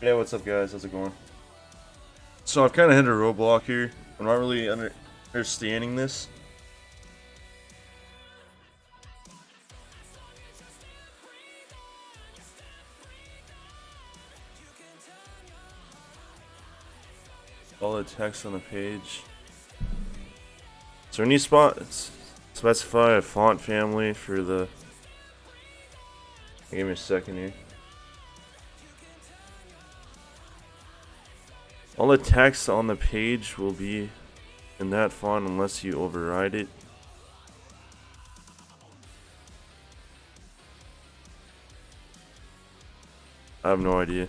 Yeah, what's up, guys? How's it going? So I've kind of hit a roadblock here. I'm not really understanding this. All the text on the page. So when you specify a font family for the. Give me a second here. All the text on the page will be in that font unless you override it. I have no idea.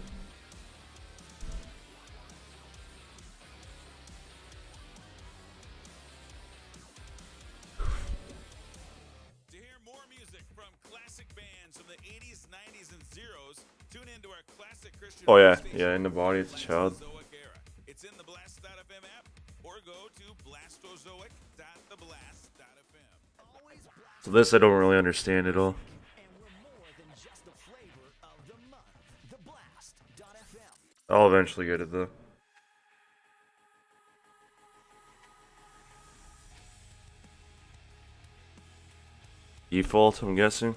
To hear more music from classic bands from the 80s, 90s, and zeros, tune into our classic Christian. Oh yeah, in the body it's a child. It's in the Blast.fm app or go to blastozoic.theblast.fm. So this I don't really understand at all. I'll eventually get it though. Default, I'm guessing.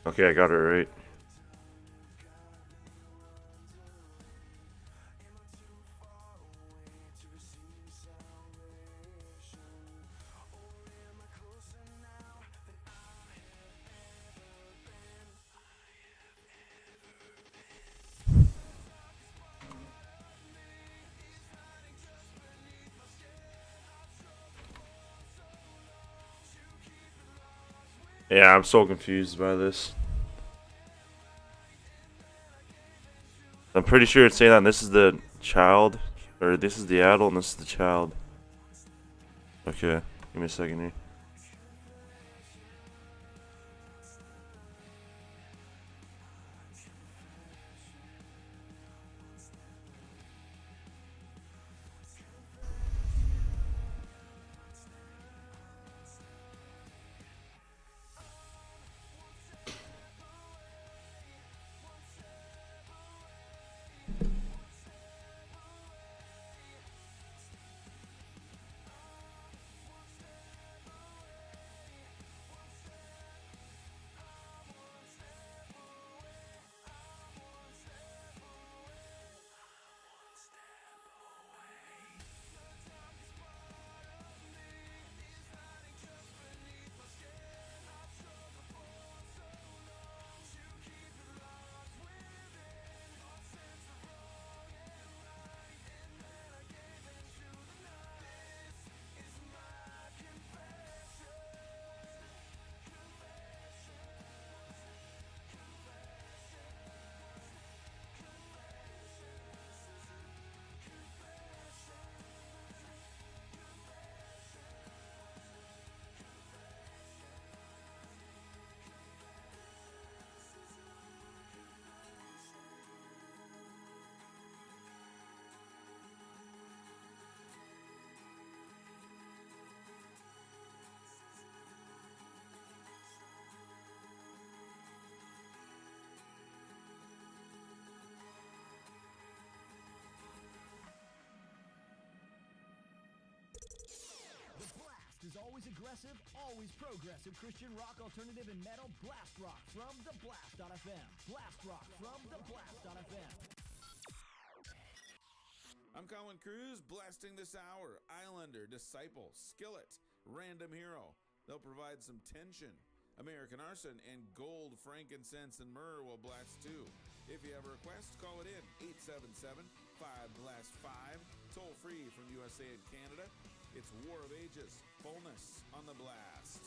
Okay, I got it right. Yeah, I'm so confused by this. I'm pretty sure it's saying that this is the child, or this is the adult and this is the child. Okay, give me a second here. Is always aggressive, always progressive Christian rock, alternative, and metal. Blast Rock from the Blast.fm. Blast Rock from the Blast.fm. I'm Colin Cruz, blasting this hour. Islander, Disciple, Skillet, Random Hero. They'll provide some tension. American Arson and Gold, Frankincense, and Myrrh will blast too. If you have a request, call it in 877-5-BLAST-5. Toll free from USA and Canada. It's War of Ages, Fullness on the Blast.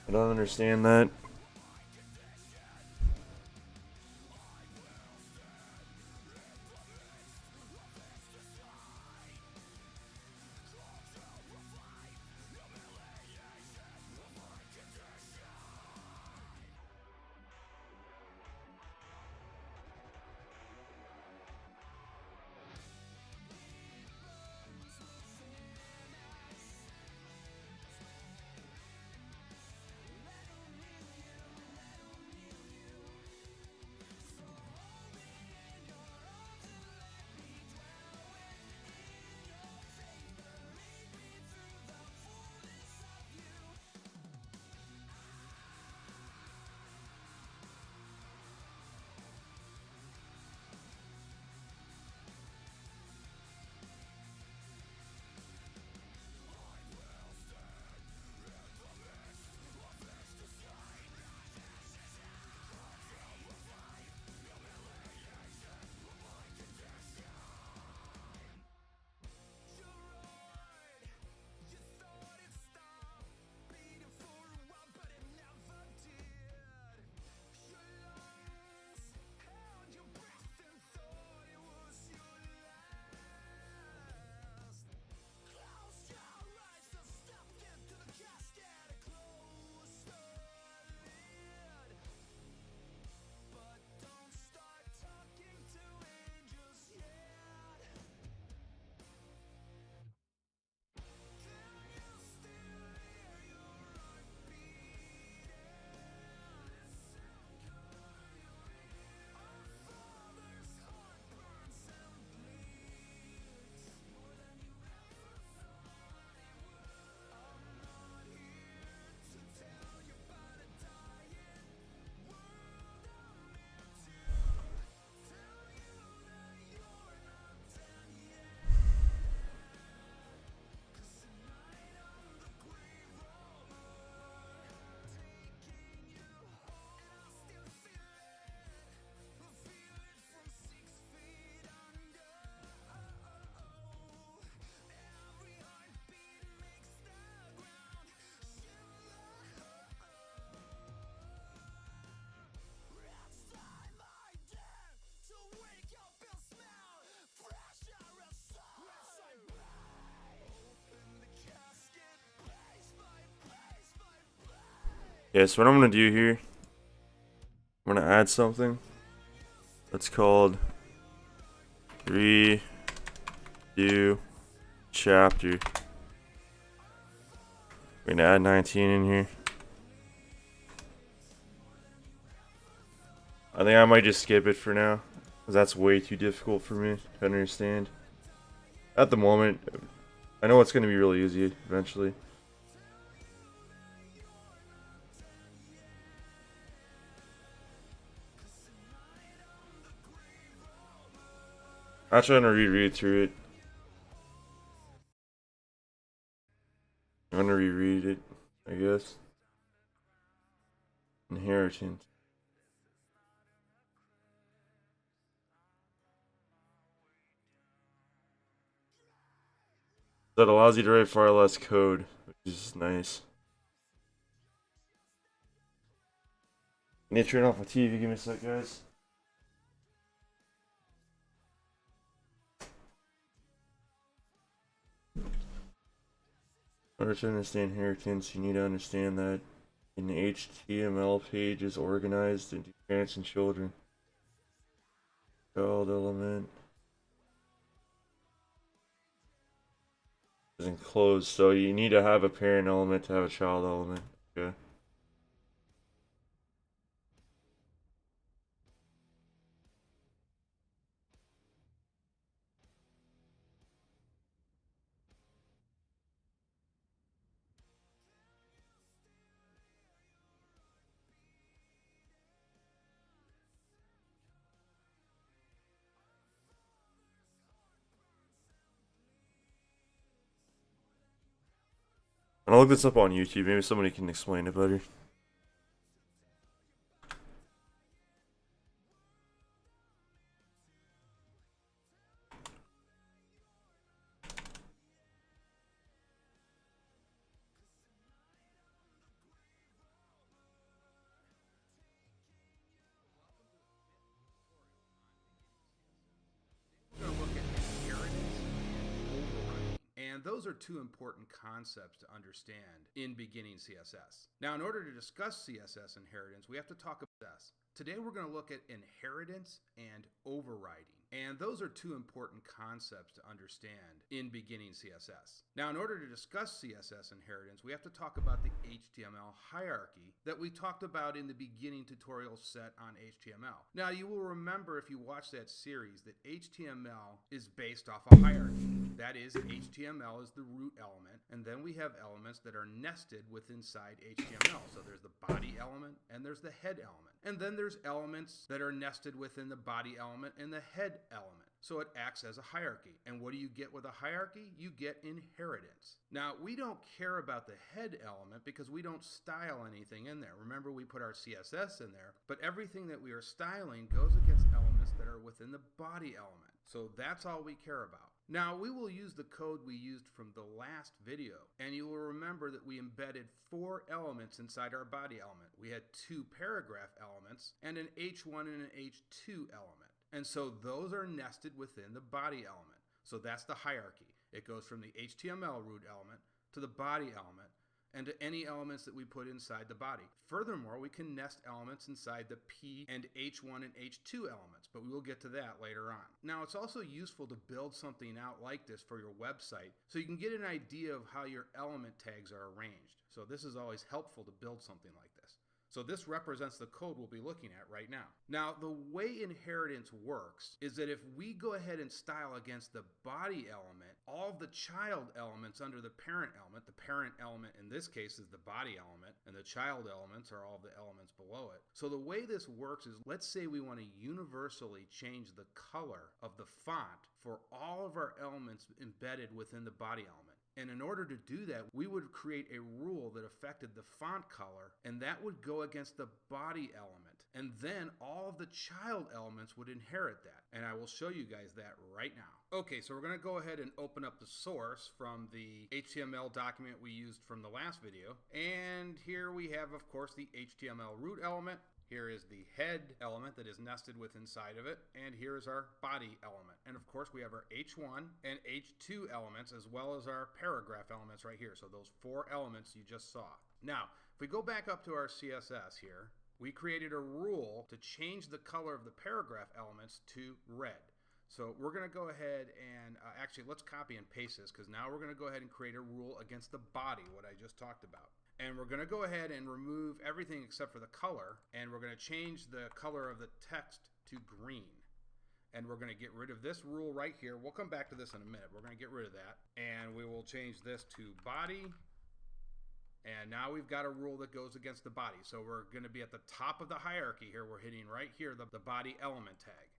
I don't understand that. Yeah, so what I'm gonna do here, I'm gonna add something that's called redo chapter. We're gonna add 19 in here. I think I might just skip it for now, because that's way too difficult for me to understand. At the moment, I know it's gonna be really easy eventually. I'm trying to reread through it. I'm gonna reread it, I guess. Inheritance. That allows you to write far less code, which is nice. I need to turn off my TV. Give me a sec, guys. In order to understand inheritance, you need to understand that an HTML page is organized into parents and children. Child element is enclosed, so you need to have a parent element to have a child element. Okay. And I'll look this up on YouTube. Maybe somebody can explain it better. We're going to look at inheritance and overriding. And those are two important concepts to understand in beginning CSS. Now, in order to discuss CSS inheritance, we have to talk about this. Today, we're going to look at inheritance and overriding. And those are two important concepts to understand in beginning CSS. Now, in order to discuss CSS inheritance, we have to talk about the HTML hierarchy that we talked about in the beginning tutorial set on HTML. Now, you will remember if you watch that series that HTML is based off a hierarchy. That is, HTML is the root element, and then we have elements that are nested within inside HTML. So there's the body element and there's the head element. And then there's elements that are nested within the body element and the head element. So it acts as a hierarchy. And what do you get with a hierarchy? You get inheritance. Now, we don't care about the head element because we don't style anything in there. Remember, we put our CSS in there, but everything that we are styling goes against elements that are within the body element. So that's all we care about. Now, we will use the code we used from the last video, and you will remember that we embedded 4 elements inside our body element. We had 2 paragraph elements and an H1 and an H2 element. And so those are nested within the body element. So that's the hierarchy. It goes from the HTML root element to the body element and to any elements that we put inside the body. Furthermore, we can nest elements inside the P and H1 and H2 elements, but we will get to that later on. Now, it's also useful to build something out like this for your website so you can get an idea of how your element tags are arranged. So this is always helpful to build something like this. So this represents the code we'll be looking at right now. Now, the way inheritance works is that if we go ahead and style against the body element, all of the child elements under the parent element in this case is the body element, and the child elements are all the elements below it. So the way this works is, let's say we want to universally change the color of the font for all of our elements embedded within the body element. And in order to do that, we would create a rule that affected the font color, and that would go against the body element. And then all of the child elements would inherit that. And I will show you guys that right now. Okay, so we're going to go ahead and open up the source from the HTML document we used from the last video. And here we have, of course, the HTML root element. Here is the head element that is nested with inside of it, and here is our body element. And of course we have our H1 and H2 elements as well as our paragraph elements right here. So those 4 elements you just saw. Now, if we go back up to our CSS here, we created a rule to change the color of the paragraph elements to red. So we're going to go ahead and actually let's copy and paste this, because now we're going to go ahead and create a rule against the body, what I just talked about. And we're going to go ahead and remove everything except for the color, and we're going to change the color of the text to green. And we're going to get rid of this rule right here. We'll come back to this in a minute. We're going to get rid of that. And we will change this to body. And now we've got a rule that goes against the body. So we're going to be at the top of the hierarchy here. We're hitting right here the body element tag.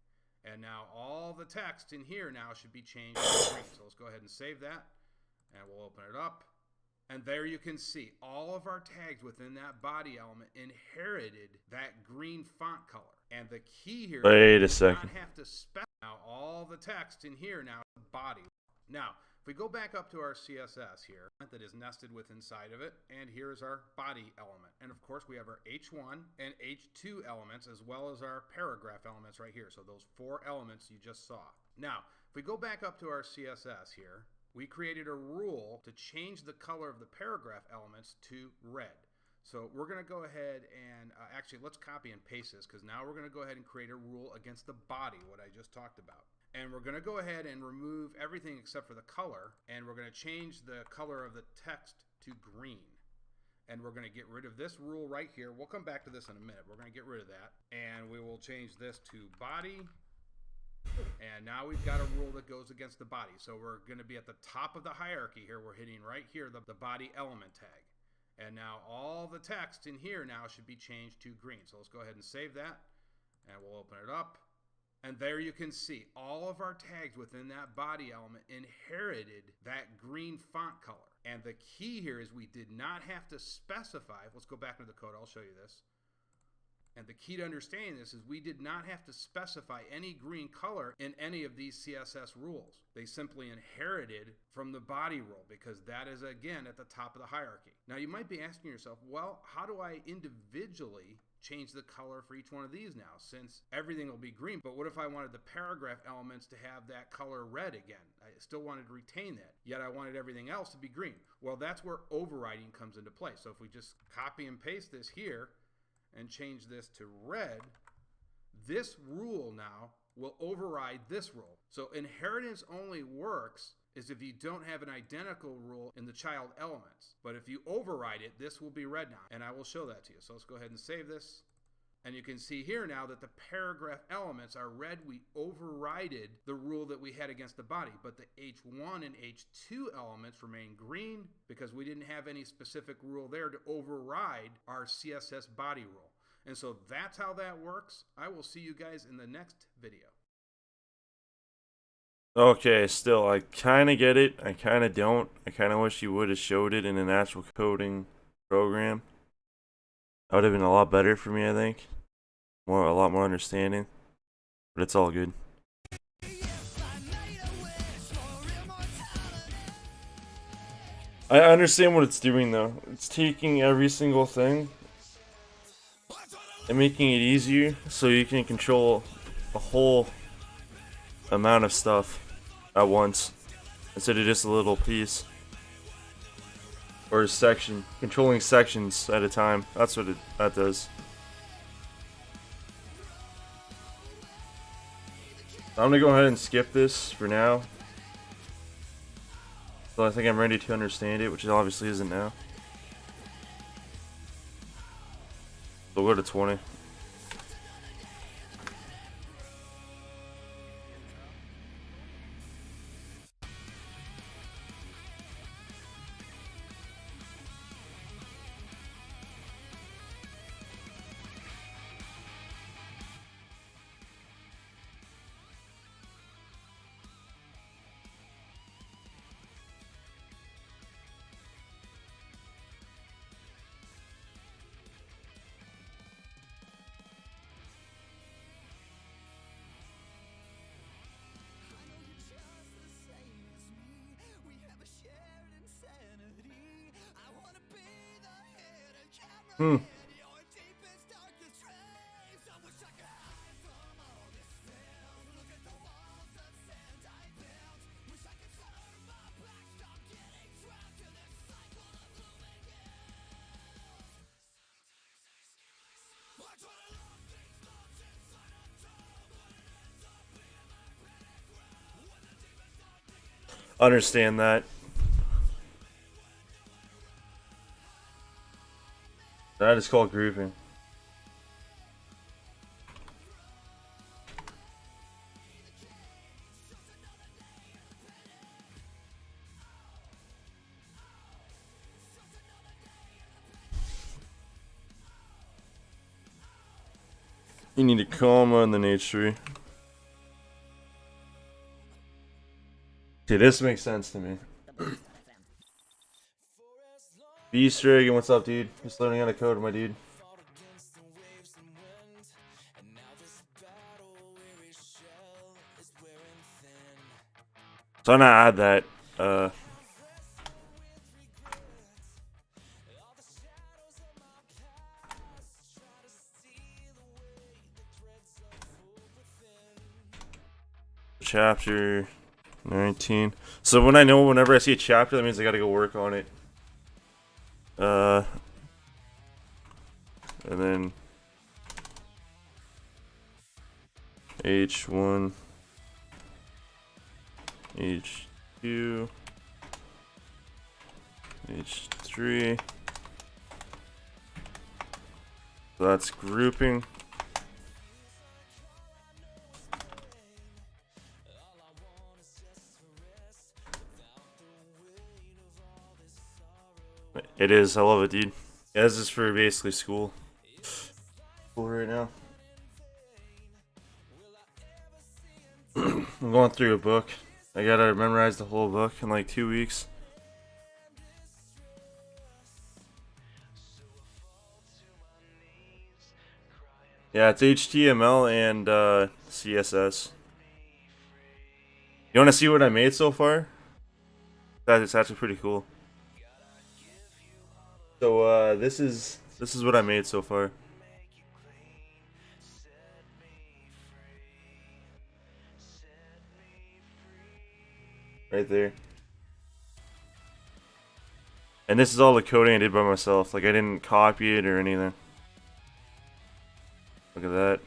And now all the text in here now should be changed to green. So let's go ahead and save that. And we'll open it up. And there you can see all of our tags within that body element inherited that green font color. And the key here Wait a is second. not have to spell out all the text in here now the body. Now, if we go back up to our CSS here, that is nested with inside of it, and here's our body element. And of course, we have our H1 and H2 elements, as well as our paragraph elements right here. So those 4 elements you just saw. Now, if we go back up to our CSS here, we created a rule to change the color of the paragraph elements to red. So we're going to go ahead and actually let's copy and paste this, because now we're going to go ahead and create a rule against the body, what I just talked about. And we're going to go ahead and remove everything except for the color, and we're going to change the color of the text to green. And we're going to get rid of this rule right here. We'll come back to this in a minute. We're going to get rid of that. And we will change this to body. And now we've got a rule that goes against the body. So we're going to be at the top of the hierarchy here. We're hitting right here the body element tag. And now all the text in here now should be changed to green. So let's go ahead and save that. And we'll open it up. And there you can see all of our tags within that body element inherited that green font color. And the key here is we did not have to specify. Let's go back into the code. I'll show you this. And the key to understanding this is we did not have to specify any green color in any of these CSS rules. They simply inherited from the body rule, because that is, again, at the top of the hierarchy. Now, you might be asking yourself, well, how do I individually change the color for each one of these now, since everything will be green? But what if I wanted the paragraph elements to have that color red again? I still wanted to retain that, yet I wanted everything else to be green. Well, that's where overriding comes into play. So if we just copy and paste this here, and change this to red, this rule now will override this rule. So inheritance only works is if you don't have an identical rule in the child elements. But if you override it, this will be red now. And I will show that to you. So let's go ahead and save this. And you can see here now that the paragraph elements are red. We overrided the rule that we had against the body, but the H1 and H2 elements remain green because we didn't have any specific rule there to override our CSS body rule. And so that's how that works. I will see you guys in the next video. Okay, still, I kind of get it. I kind of don't. I kind of wish you would have showed it in an actual coding program. That would have been a lot better for me, I think. A lot more understanding. But it's all good. I understand what it's doing, though. It's taking every single thing and making it easier so you can control a whole amount of stuff at once instead of just a little piece or a section. Controlling sections at a time. That's what that does. I'm gonna go ahead and skip this for now. So I think I'm ready to understand it, which it obviously isn't now. So we'll go to 20. Hmm. understand that. That is called grouping. You need a comma and then H3. Okay, this makes sense to me. Beast Dragon, what's up, dude? Just learning how to code, my dude. So I'm gonna add that. Chapter 19. So whenever I see a chapter, that means I gotta go work on it. And then H1, H2, H3. So that's grouping. It is. I love it, dude. Yeah, this is for basically school. School right now. I'm going through a book. I gotta memorize the whole book in like 2 weeks. Yeah, it's HTML and CSS. You wanna see what I made so far? It's actually pretty cool. So this is what I made so far. Right there. And this is all the coding I did by myself. Like I didn't copy it or anything. Look at that.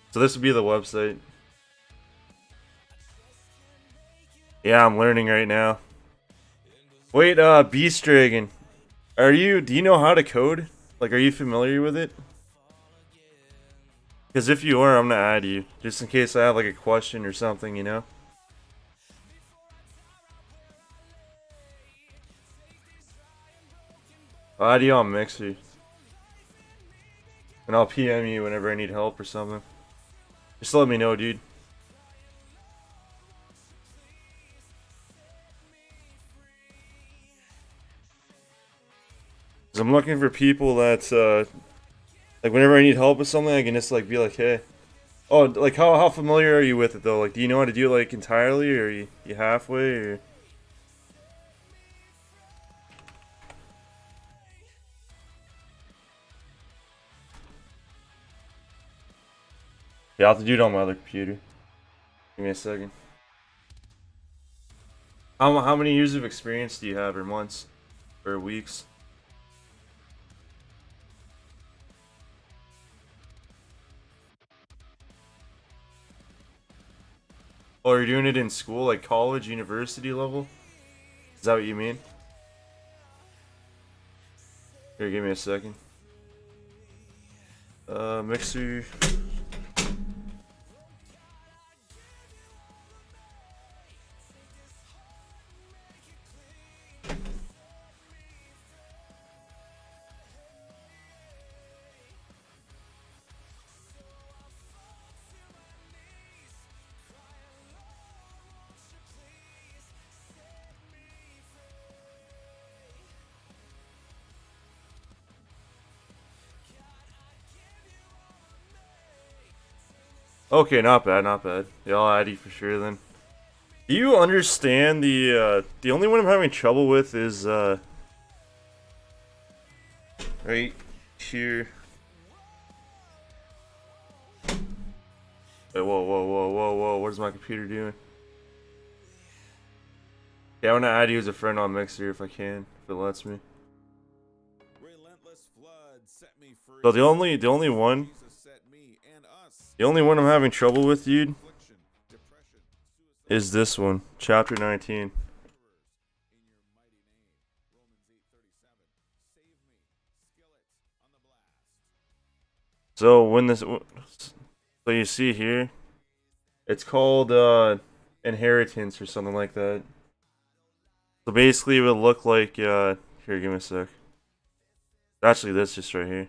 So this would be the website. Yeah, I'm learning right now. Wait, Beast Dragon. Do you know how to code? Like, are you familiar with it? Because if you are, I'm gonna add you. Just in case I have like a question or something, you know? I'll add you on Mixer. And I'll PM you whenever I need help or something. Just let me know, dude. I'm looking for people that, like, whenever I need help with something, I can just, like, be like, hey. Oh, like, how familiar are you with it, though? Like, do you know how to do it, like, entirely, or you halfway, or? Yeah, I'll have to do it on my other computer. Give me a second. How many years of experience do you have, or months? Or weeks? Oh, you're doing it in school, like college, university level? Is that what you mean? Here, give me a second. Mixer. Okay, not bad, not bad. Yeah, I'll add you for sure then. Do you understand the only one I'm having trouble with is, right here. Wait, whoa, what is my computer doing? Yeah, I want to add you as a friend on Mixer if I can, if it lets me. Relentless flood set me free. So the only one Jesus set me and us. I'm having trouble with, dude, Affliction, depression, is this one, chapter 19. So when this, so you see here, it's called inheritance or something like that. So basically, it would look like here. Give me a sec. Actually, this just right here.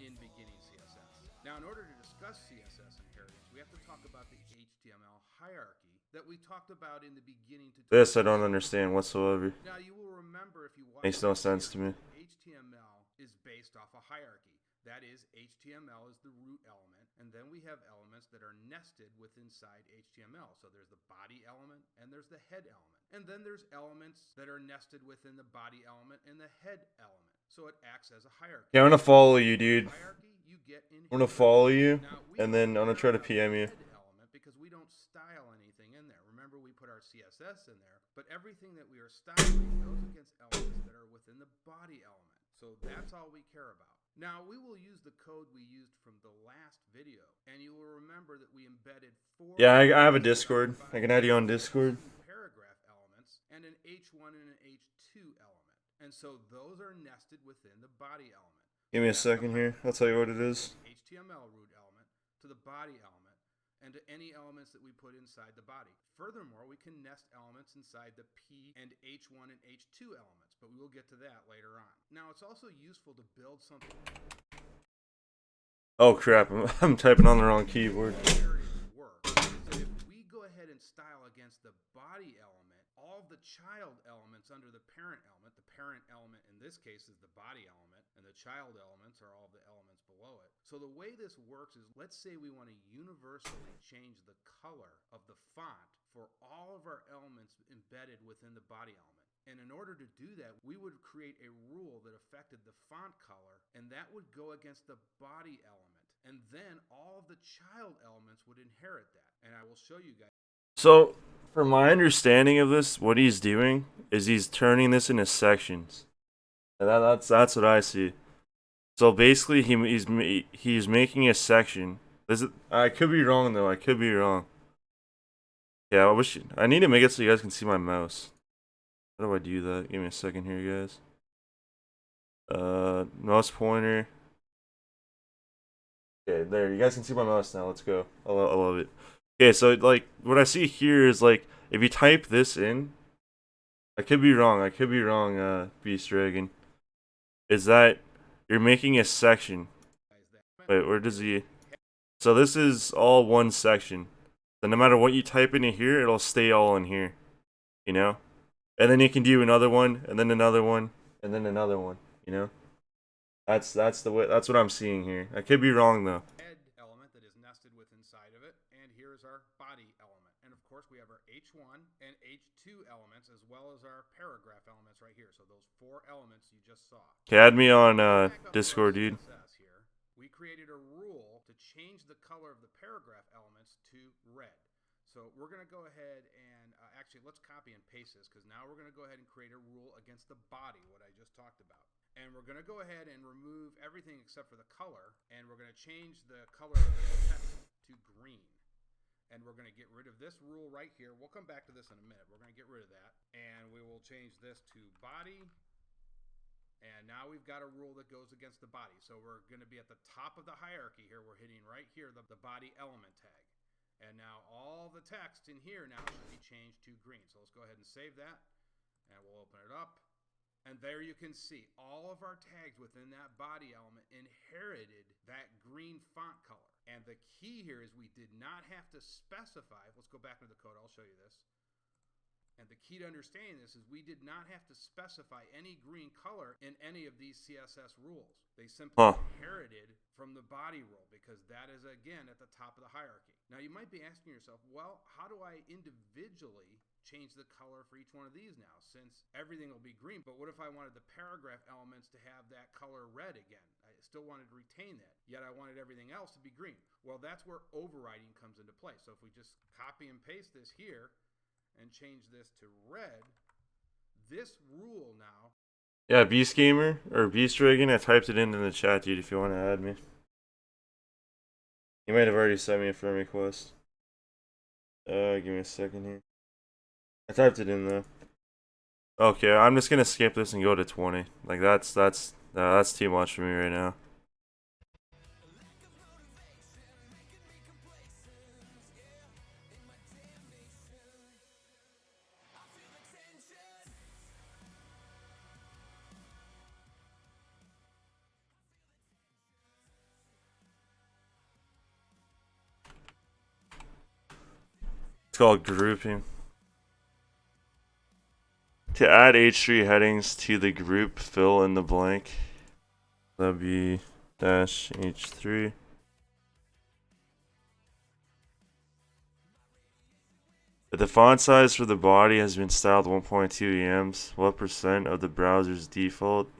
In beginning CSS. Now, in order to discuss CSS inheritance, we have to talk about the HTML hierarchy that we talked about in the beginning tutorial. This I don't understand whatsoever. Now, you will remember if you watch Makes no sense to me. HTML is based off a hierarchy. That is, HTML is the root element, and then we have elements that are nested within inside HTML. So there's the body element and there's the head element. And then there's elements that are nested within the body element and the head element. So it acts as a hierarchy. Yeah, I'm gonna follow you, dude. Hierarchy, you get I'm gonna follow you, Now, we and then I'm gonna try to care PM you. about the head element because we don't style anything in there. Remember, we put our CSS in there, but everything that we are styling goes against elements that are within the body element. So that's all we care about. Now, we will use the code we used from the last video, and you will remember that we embedded 4 Yeah, I have a Discord. I can add you on Discord. paragraph elements and an H1 and an H2 element. And so those are nested within the body element. Give me a second here. I'll tell you what it is. HTML root element to the body element and to any elements that we put inside the body. Furthermore, we can nest elements inside the P and H1 and H2 elements, but we will get to that later on. Now, it's also useful to build something. Oh crap! I'm typing on the wrong keyboard. Work. So if we go ahead and style against the body element, all the child elements under the parent element in this case is the body element, and the child elements are all the elements below it. So the way this works is, let's say we want to universally change the color of the font for all of our elements embedded within the body element. And in order to do that, we would create a rule that affected the font color, and that would go against the body element. And then all of the child elements would inherit that. And I will show you guys. So, from my understanding of this, what he's doing is he's turning this into sections. And that's what I see. So basically, he's making a section. I could be wrong though. I could be wrong. Yeah, I need to make it so you guys can see my mouse. How do I do that? Give me a second here, guys. Mouse pointer. Okay, there. You guys can see my mouse now. Let's go. I love it. Okay, so like what I see here is like if you type this in, I could be wrong. Beast Dragon, is that you're making a section? Wait, where does he? So this is all one section. So no matter what you type into here, it'll stay all in here. You know, and then you can do another one, and then another one, and then another one. You know, that's the way. That's what I'm seeing here. I could be wrong though. Element that is nested with inside of it, and here's our body element. And of course, we have our H1 and H2 elements, as well as our paragraph elements right here. So those 4 elements you just saw. Okay, add me on Discord, dude. Here, we created a rule to change the color of the paragraph elements to red. So we're going to go ahead and actually let's copy and paste this, because now we're going to go ahead and create a rule against the body, what I just talked about. And we're going to go ahead and remove everything except for the color, and we're going to change the color of the text to green. And we're going to get rid of this rule right here. We'll come back to this in a minute. We're going to get rid of that, and we will change this to body. And now we've got a rule that goes against the body. So we're going to be at the top of the hierarchy here. We're hitting right here the body element tag. And now all the text in here now should be changed to green. So let's go ahead and save that, and we'll open it up. And there you can see all of our tags within that body element inherited that green font color. And the key here is we did not have to specify. Let's go back to the code. I'll show you this. And the key to understanding this is we did not have to specify any green color in any of these CSS rules. They simply inherited from the body rule, because that is, again, at the top of the hierarchy. Now, you might be asking yourself, well, how do I individually change the color for each one of these now, since everything will be green? But what if I wanted the paragraph elements to have that color red again? I still wanted to retain that, yet I wanted everything else to be green. Well, that's where overriding comes into play. So if we just copy and paste this here and change this to red, this rule now. Yeah, Beast Gamer or Beast Dragon. I typed it into the chat, dude. If you want to add me, you might have already sent me a friend request. Give me a second here. I typed it in there. Okay, I'm just gonna skip this and go to 20. Like that's too much for me right now. It's called grouping. To add H3 headings to the group, fill in the blank. W-H3. If the font size for the body has been styled 1.2 EMs, what percent of the browser's default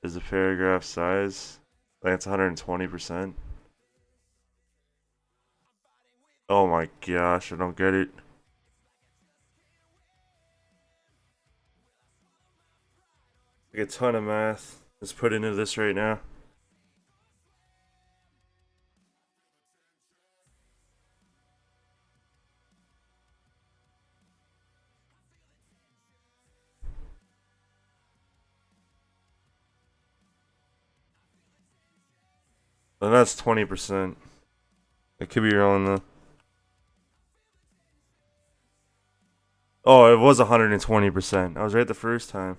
is the paragraph size? I think it's 120%. Oh my gosh, I don't get it. Like a ton of math is put into this right now. And that's 20%. I could be wrong though. Oh, it was 120%. I was right the first time.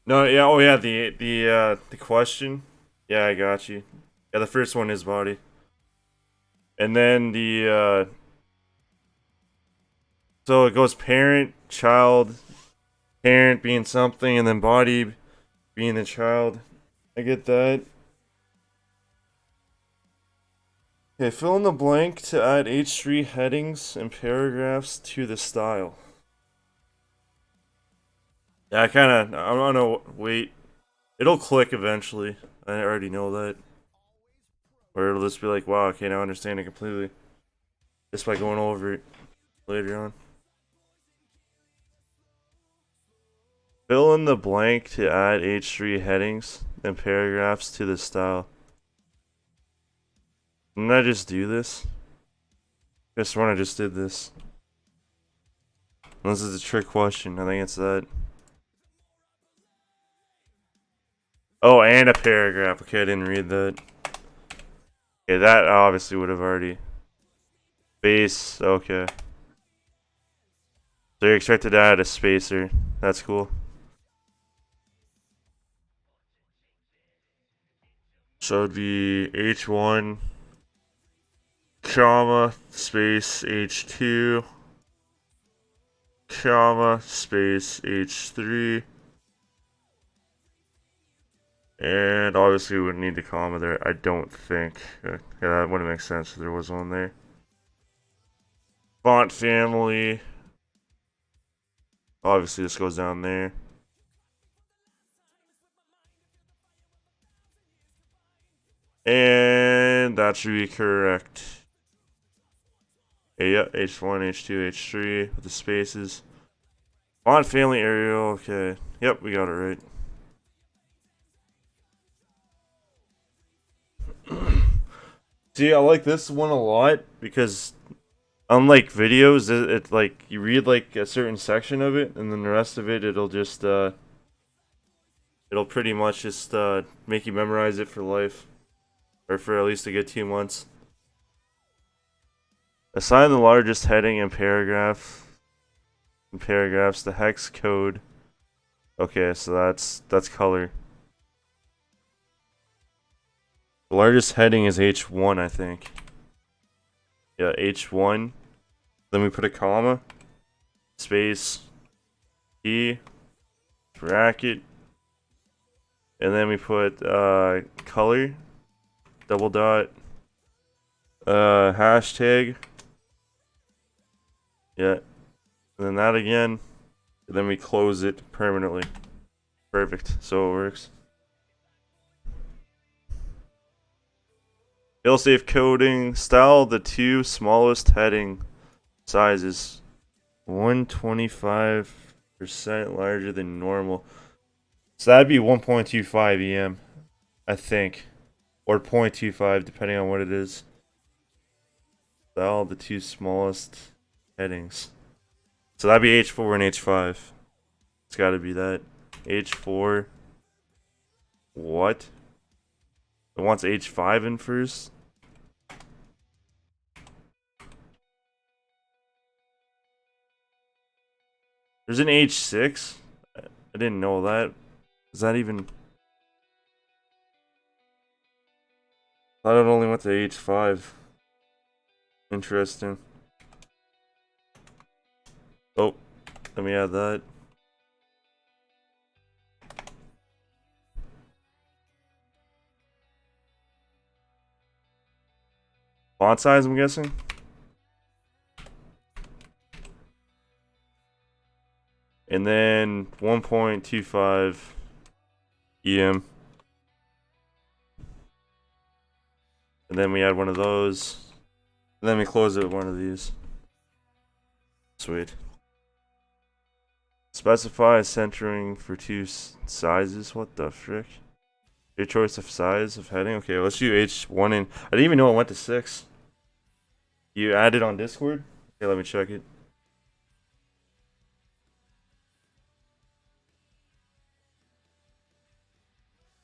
No, yeah, oh yeah, the question. Yeah, I got you. Yeah, the first one is body. And then so it goes parent, child, parent being something, and then body being the child. I get that. Okay, fill in the blank to add H3 headings and paragraphs to the style. Yeah, I don't know, wait. It'll click eventually. I already know that. Or it'll just be like, wow, okay, now I understand it completely. Just by going over it later on. Fill in the blank to add H3 headings and paragraphs to the style. Didn't I just do this? Guess when I just did this. This is a trick question. I think it's that. Oh, and a paragraph. Okay, I didn't read that. Okay, that obviously would have already. Space. Okay. So you're expected to add a spacer. That's cool. So it'd be H1, comma, space H2, comma, space H3. And obviously we wouldn't need the comma there, I don't think. Yeah, that wouldn't make sense if there was one there. Font family. Obviously this goes down there. And that should be correct. Okay, yeah, H1, H2, H3 with the spaces. Font family Arial, okay. Yep, we got it right. See, I like this one a lot because unlike videos, it like you read like a certain section of it and then the rest of it it'll just it'll pretty much just make you memorize it for life. Or for at least a good 2 months. Assign the largest heading and paragraphs the hex code. Okay, so that's color. The largest heading is H1, I think. Yeah, H1. Then we put a comma, space, E, bracket, and then we put color, double dot, hashtag, Yeah. And then that again. And then we close it permanently. Perfect. So it works. Failsafe coding style. The two smallest heading sizes. 125% larger than normal. So that'd be 1.25 EM, I think. Or 0.25, depending on what it is. Style. The two smallest headings. So that'd be H4 and H5. It's gotta be that. H4. What? It wants H5 in first? There's an H6? I didn't know that. Is that even... I thought it only went to H5. Interesting. Oh, let me add that. Font size, I'm guessing? And then 1.25 EM. And then we add one of those. And then we close it with one of these. Sweet. Specify centering for two sizes. What the frick? Your choice of size of heading. Okay, let's do H1 and I didn't even know it went to 6. You added on Discord? Okay, let me check it.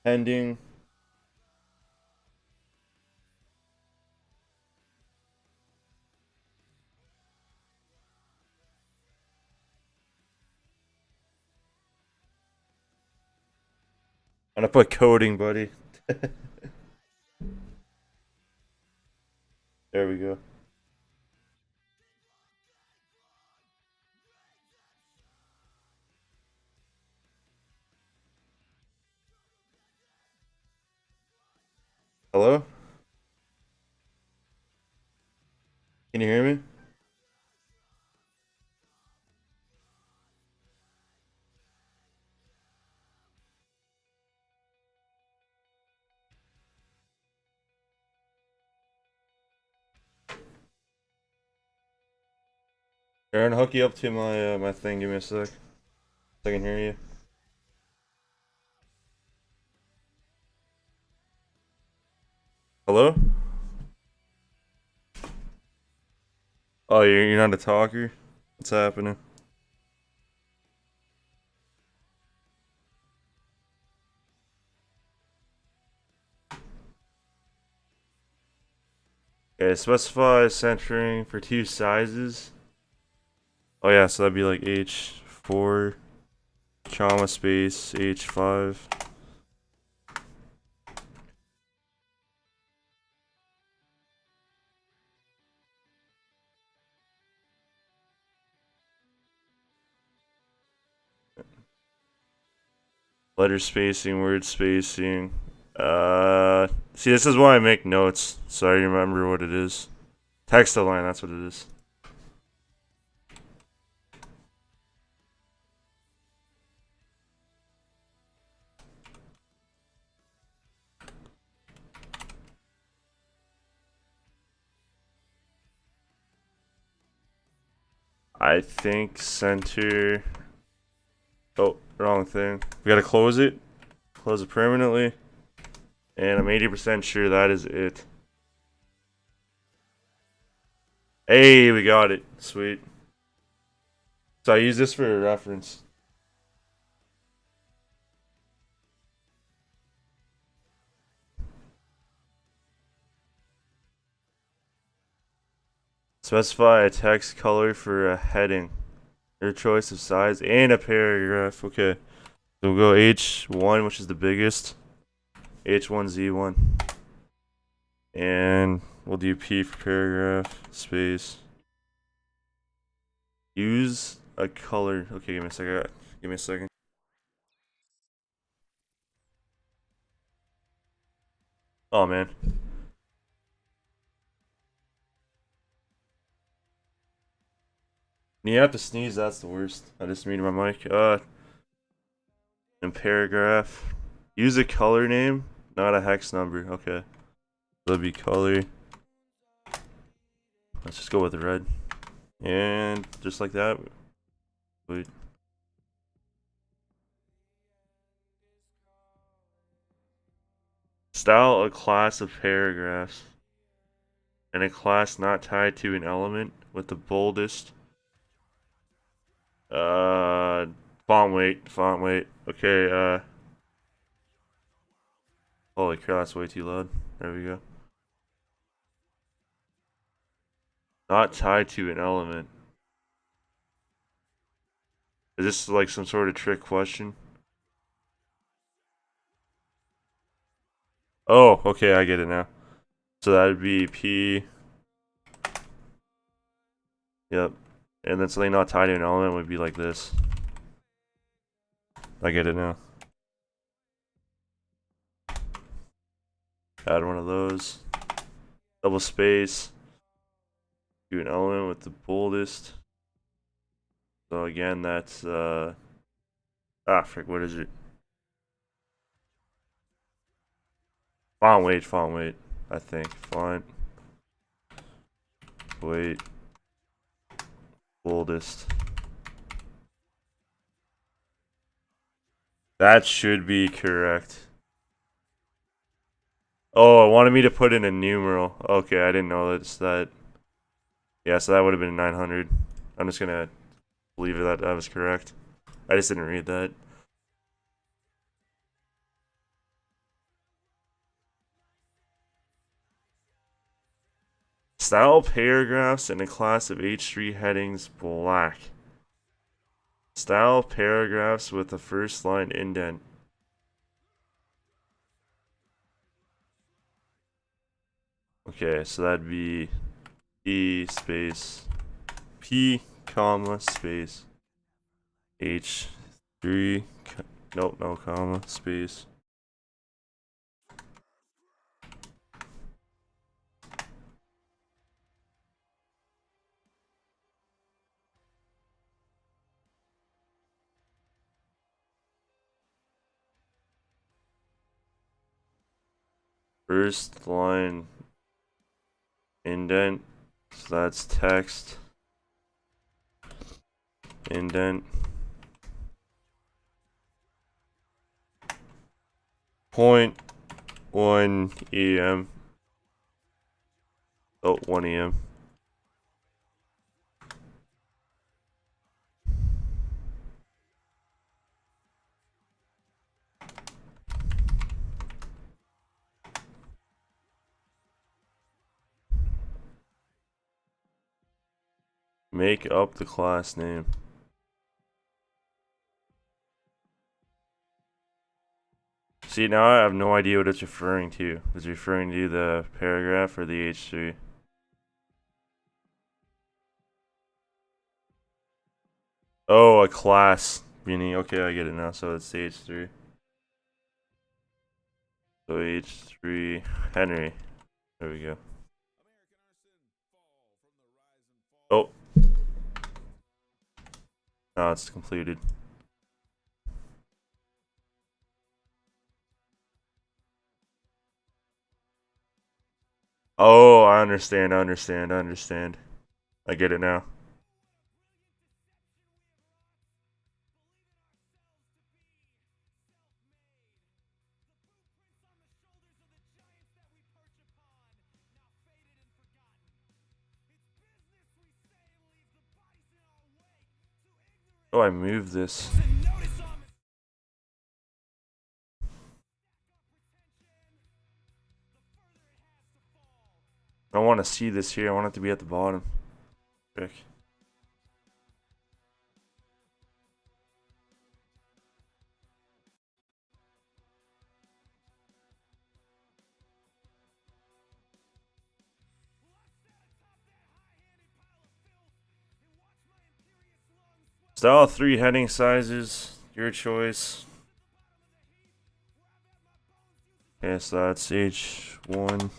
Pending. I'm gonna put coding, buddy. There we go. Hello? Can you hear me? Aaron, hook you up to my my thing. Give me a sec. So I can hear you. Hello? Oh, you're not a talker? What's happening? Okay, specify centering for two sizes. Oh yeah, so that'd be like H4, comma space, H5. Letter spacing, word spacing. See, this is why I make notes, so I remember what it is. Text align, that's what it is. I think center. Oh, wrong thing. We gotta close it. Close it permanently. And I'm 80% sure that is it. Hey, we got it. Sweet. So I use this for a reference. Specify a text color for a heading. Your choice of size and a paragraph. Okay. So we'll go H1, which is the biggest. H1Z1. And we'll do P for paragraph. Space. Use a color. Okay, give me a second. Give me a second. Oh, man. You have to sneeze, that's the worst. I just muted my mic. In paragraph. Use a color name, not a hex number. Okay. That'll be color. Let's just go with red. And just like that. Wait. Style a class of paragraphs. And a class not tied to an element with the boldest. Font weight. Okay, holy crap, that's way too loud. There we go. Not tied to an element. Is this like some sort of trick question? Oh, okay, I get it now. So that would be P. Yep. And then something not tied to an element would be like this. I get it now. Add one of those. Double space. Do an element with the boldest. So again, that's frick, what is it? Font weight, I think. Font weight boldest. That should be correct. Oh, it wanted me to put in a numeral. Okay, I didn't know that's that. Yeah, so that would have been 900. I'm just gonna believe that was correct. I just didn't read that. Style paragraphs in a class of H3 headings black. Style paragraphs with the first line indent. Okay, so that'd be P space P comma space H3 nope, no comma space first line indent, so that's text indent 0.1 em. Oh, 1 em. Make up the class name. See, now I have no idea what it's referring to. Is it referring to the paragraph or the H3? Oh, a class meaning. Okay, I get it now. So it's the H3. So H3 Henry. There we go. Oh. Now it's completed. Oh, I understand. I get it now. Oh, I moved this. I want to see this here. I want it to be at the bottom. Frick. Style 3 heading sizes. Your choice. Okay, so that's H1.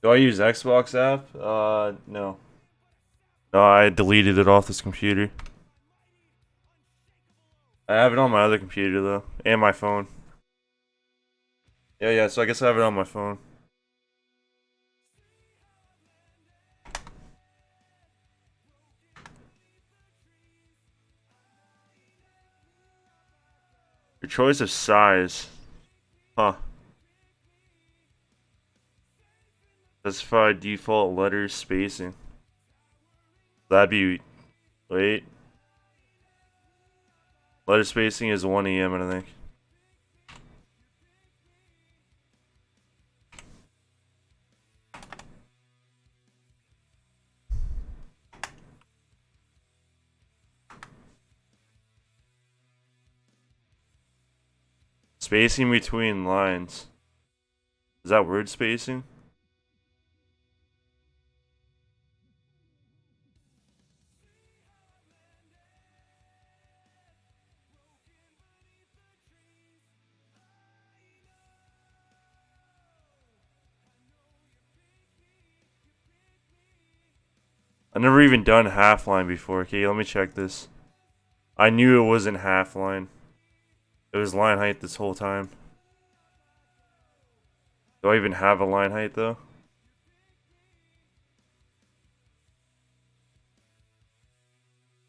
Do I use Xbox app? No. No, I deleted it off this computer. I have it on my other computer though, and my phone. Yeah, so I guess I have it on my phone. Your choice of size. Huh. Specify default letter spacing. That'd be... Wait. Letter spacing is 1 EM, I think. Spacing between lines. Is that word spacing? I've never even done half line before. Okay, let me check this. I knew it wasn't half line. It was line height this whole time. Do I even have a line height though?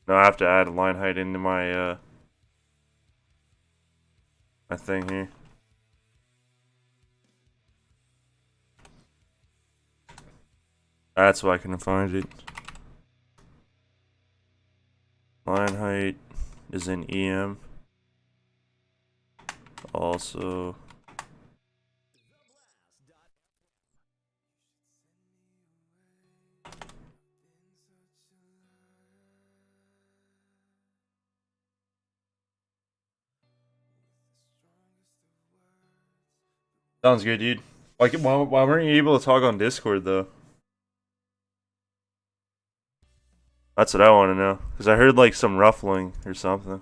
No, I have to add a line height into my my thing here. That's why I couldn't find it. Line height is in EM. Also, sounds good, dude. Like, why weren't you able to talk on Discord though? That's what I want to know. Cause I heard like some ruffling or something.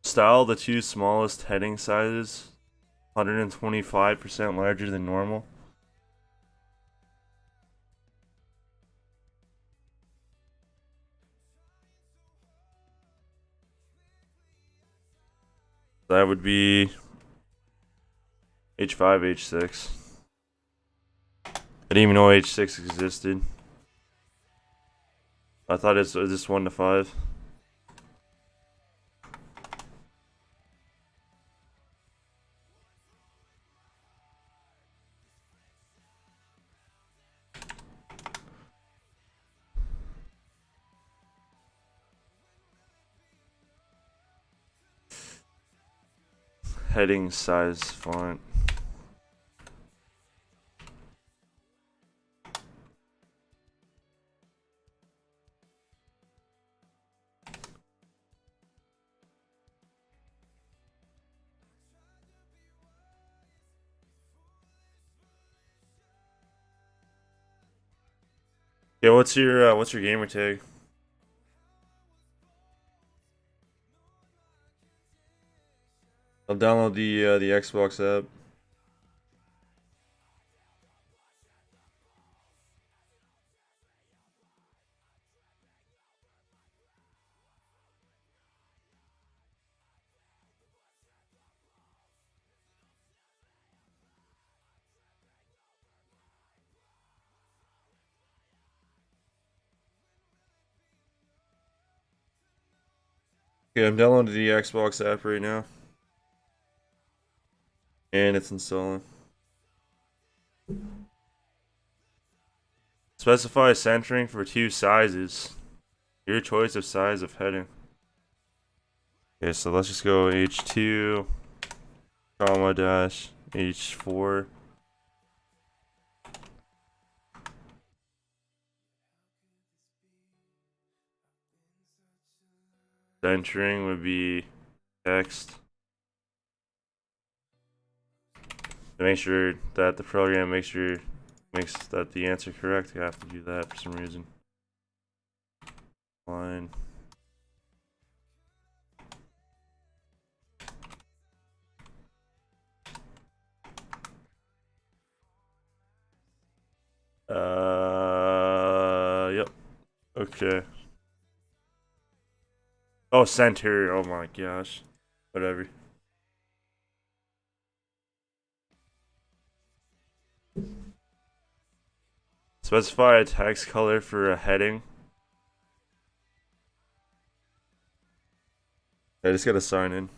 Style the two smallest heading sizes, 125% larger than normal. That would be H5, H6. I didn't even know H6 existed. I thought it's just 1 to 5. Heading size font. Yeah, what's your gamer tag? I'll download the Xbox app. Okay, I'm downloading the Xbox app right now. And it's installing. Specify centering for two sizes. Your choice of size of heading. Okay, so let's just go H2, comma dash H4. Centering would be text. To make sure that the program makes sure makes that the answer correct, you have to do that for some reason. Line. Yep. Okay. Oh, center. Oh my gosh. Whatever. Specify a text color for a heading. I just gotta sign in.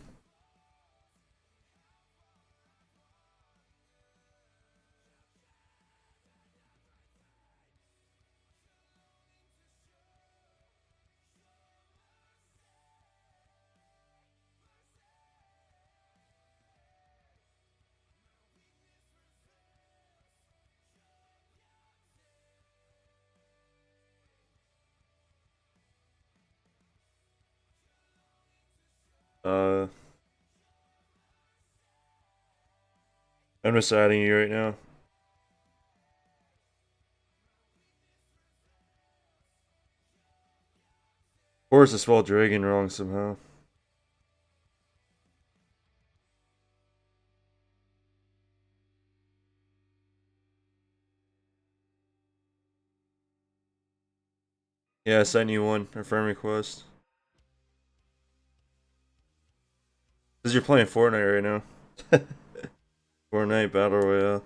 I'm just adding you right now. Of course, I spelled dragon wrong somehow. Yeah, I sent you one. A friend request. Because you're playing Fortnite right now. Fortnite Battle Royale.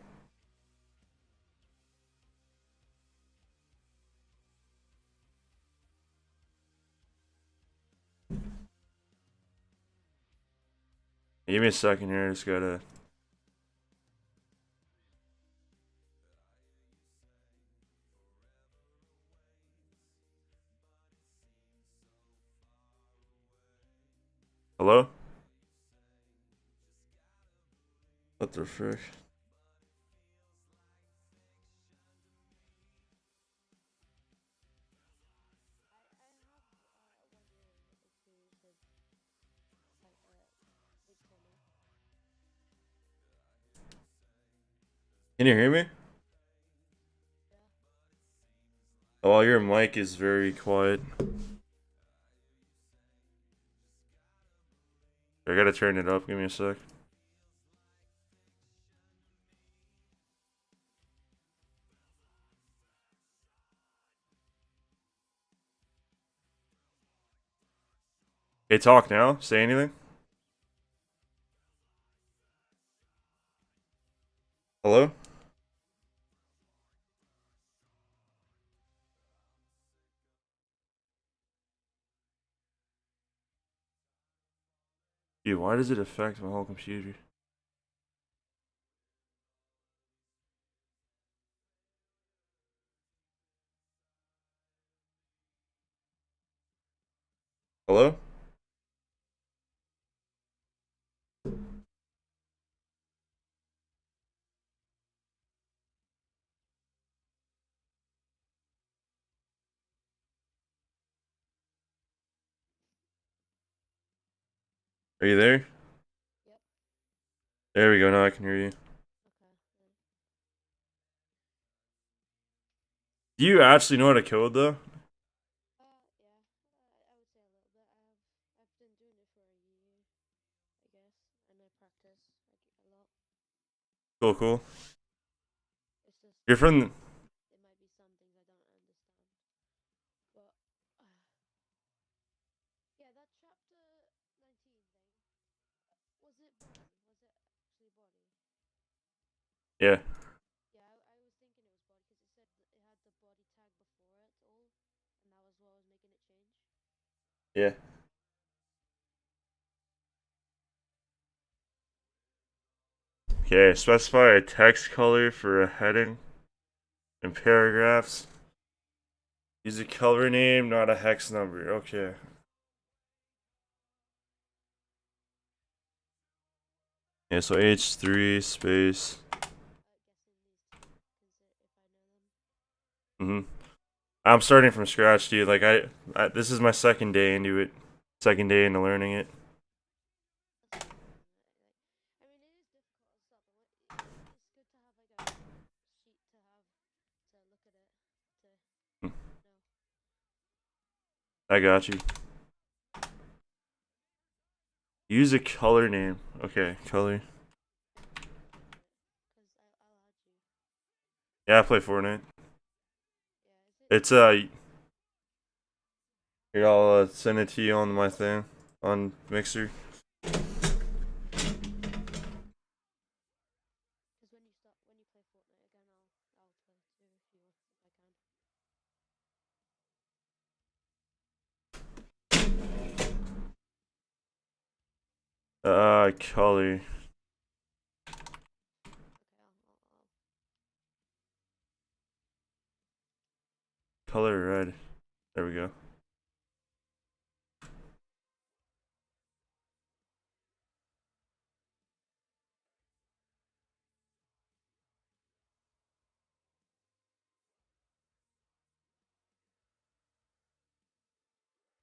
Give me a second here. I just gotta. Hello? What the frick? Can you hear me? Oh, your mic is very quiet. I gotta turn it up. Give me a sec. Hey, talk now. Say anything. Hello? Dude, why does it affect my whole computer? Hello? Are you there? Yep. There we go. Now I can hear you. Okay. Do you actually know how to code though? Yeah. I would say a little bit. I've been doing it for a year, I guess, and I practice a lot. Cool, cool. It's just You're from. it might be some things I don't understand, but yeah, that chapter 19 thing. Was it body? Was it actually body? Yeah. Yeah, I was thinking it was body because it said that it had the body tag before it all, and that was what was making it change. Yeah. Okay, specify a text color for a heading and paragraphs. Use a color name, not a hex number. Okay. Yeah, so H3 space. Guessing these two, because if I know them. I'm starting from scratch, dude. Like this is my second day into it. Second day into learning it. That's fine. I mean, it is difficult as well, but it's good to have like a sheet to have I got you. Use a color name. Okay, color. Because I'll add you. Yeah, I play Fortnite. Yeah, is it? It's here I'll send it to you on my thing on Mixer. Because when you play Fortnite again, I'll play too if I can. Color. Okay, Color red. There we go.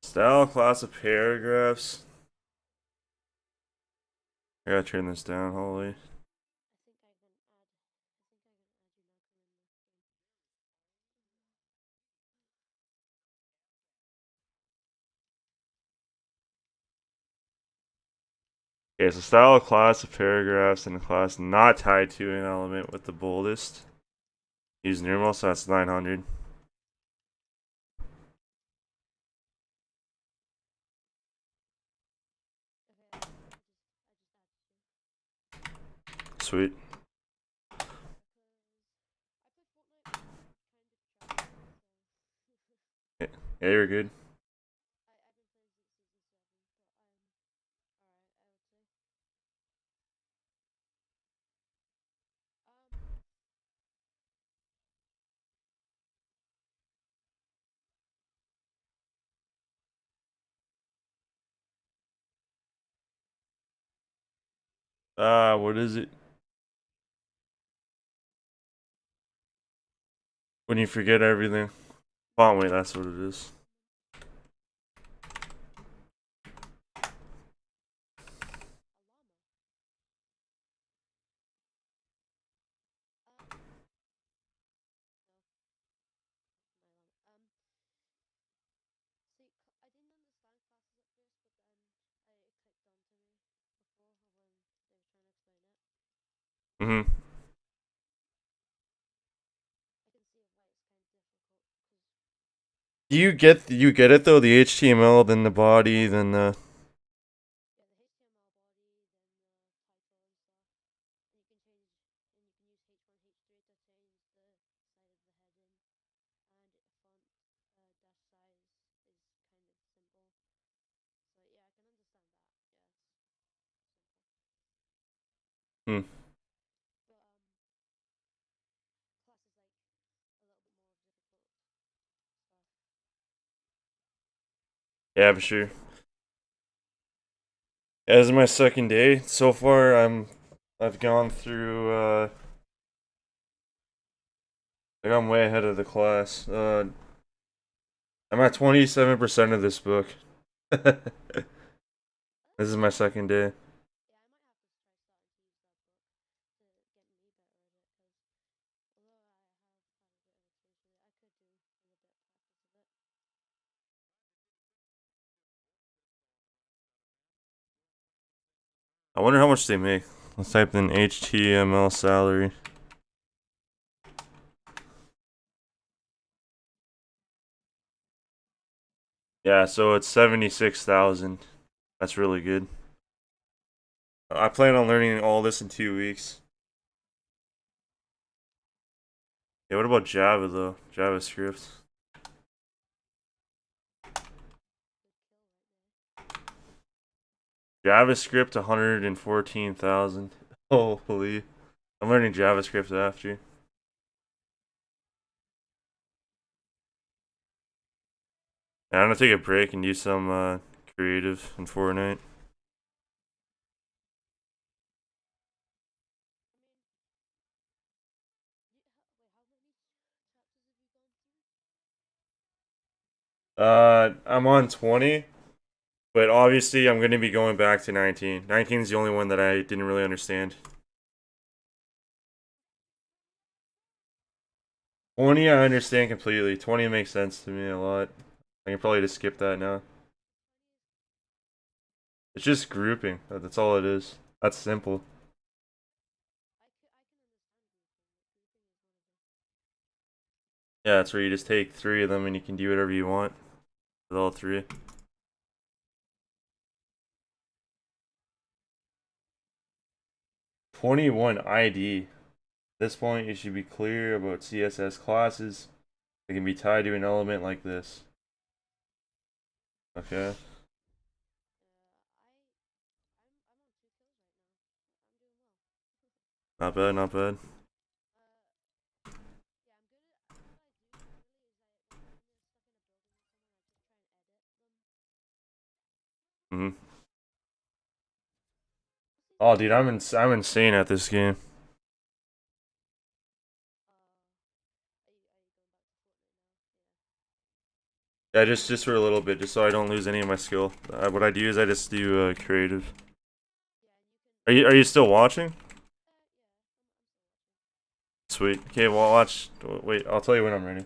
Style class of paragraphs. I gotta turn this down, holy. I think I can add. I think Okay, so style class of paragraphs in a class not tied to an element with the boldest. Use numeral, so that's 900. I can add. Okay, Sweet. I just added you. Because I play Fortnite kind of trash, so. Yeah, you're good. I've been playing since season 7, but I'm alright, I would say. What is it? When you forget everything. Font weight, that's what it is. See, I didn't understand classes at first, but then it clicked on to me before when they were trying to explain it. Mm-hmm. I can see why it's kind of difficult because You get it though, the HTML, then the body, then the yeah, the HTML body, then the title and stuff, and you can use H1, H3 to change the side of the heading, and the font dash size is kind of simple. So yeah, I can understand that. Yeah, it's simple. hmm. But class is like a little bit more difficult stuff. Yeah, for sure. As my second day, so far I've gone through like I'm way ahead of the class. I'm at 27% of this book. This is my second day. Yeah, I might have to try starting to use that book to get me better at it, because although I have had a bit of experience with it, I could do with a bit of practice of it. I wonder how much they make. Let's type in HTML salary. Yeah, so it's 76,000. That's really good. I plan on learning all this in 2 weeks. Yeah, what about Java though? JavaScript. JavaScript 114,000. Holy. I'm learning JavaScript after. Yeah, I'm gonna take a break and do some creative in Fortnite. Wait, how many chapters have you gone through? I'm on 20, but obviously I'm gonna be going back to 19. 19 is the only one that I didn't really understand. 20 I understand completely. 20 makes sense to me a lot. I can probably just skip that now. It's just grouping. That's all it is. That's simple. Yeah, it's where you just take 3 of them and you can do whatever you want with all 3. "21 ID. At this point, you should be clear about CSS classes that can be tied to an element like this." Okay. Not bad, not bad. Mhm. Oh, dude, I'm insane at this game. Yeah, just for a little bit, just so I don't lose any of my skill. What I do is I just do creative. Are you still watching? Sweet. Okay, well, watch. Wait, I'll tell you when I'm ready.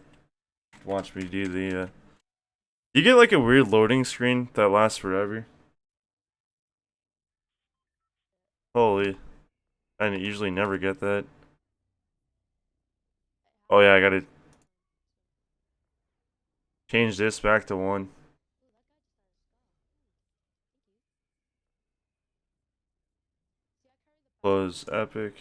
Watch me do the. You get like a weird loading screen that lasts forever. Holy, I usually never get that. Oh yeah, I gotta change this back to 1. Close Epic.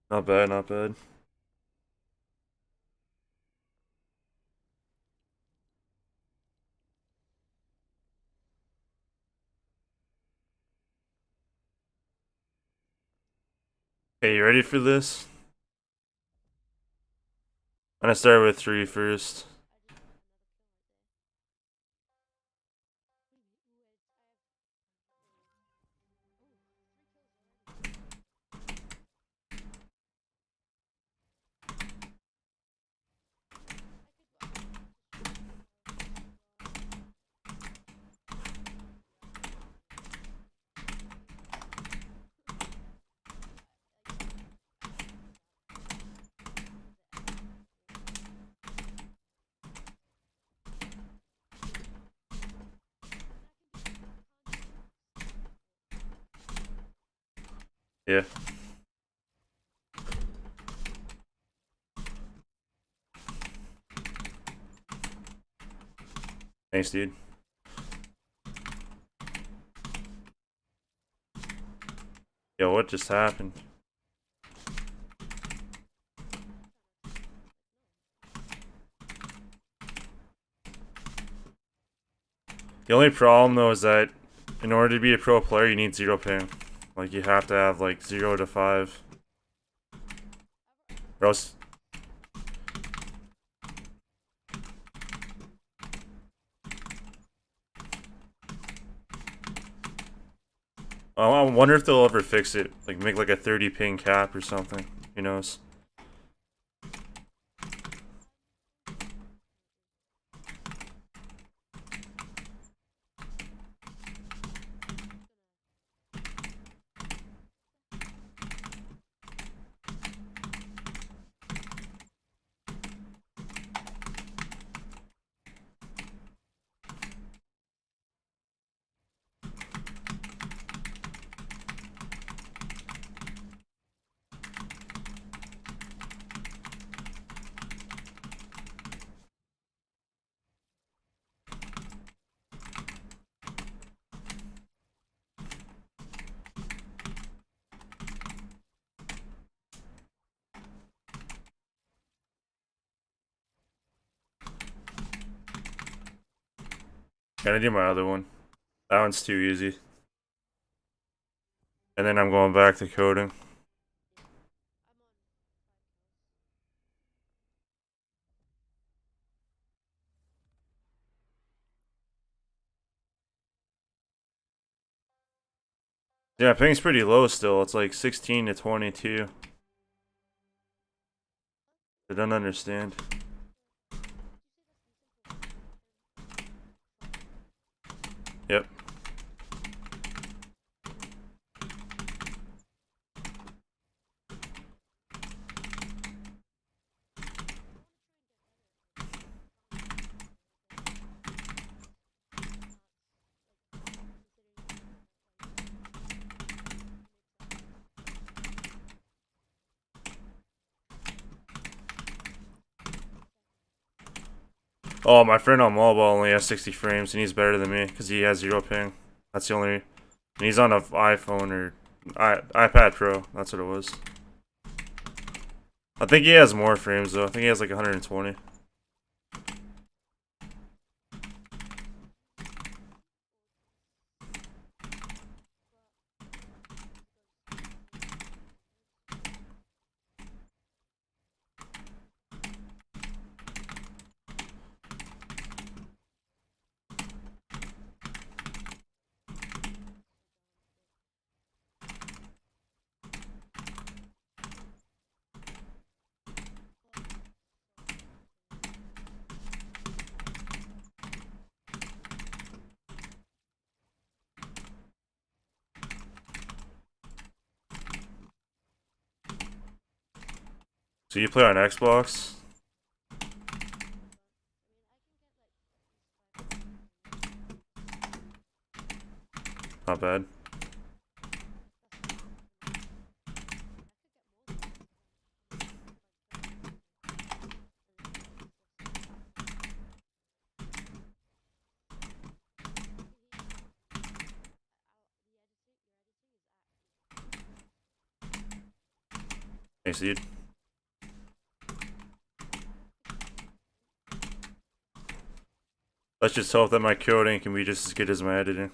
Not bad, not bad. Okay, you ready for this? I'm gonna start with 3 first. Yeah. Thanks, dude. Yo, what just happened? The only problem though is that in order to be a pro player, you need 0 ping. Like you have to have like 0 to 5. Or else. I wonder if they'll ever fix it. Like make like a 30 ping cap or something. Who knows? Gotta do my other one. That one's too easy. And then I'm going back to coding. Yeah, ping's pretty low still. It's like 16 to 22. I don't understand. Yep. Oh, my friend on mobile only has 60 frames, and he's better than me because he has 0 ping. That's the only. And he's on an iPhone or iPad Pro. That's what it was. I think he has more frames though. I think he has like 120. So you play on Xbox? Not bad. Thanks, dude. Let's just hope that my coding can be just as good as my editing.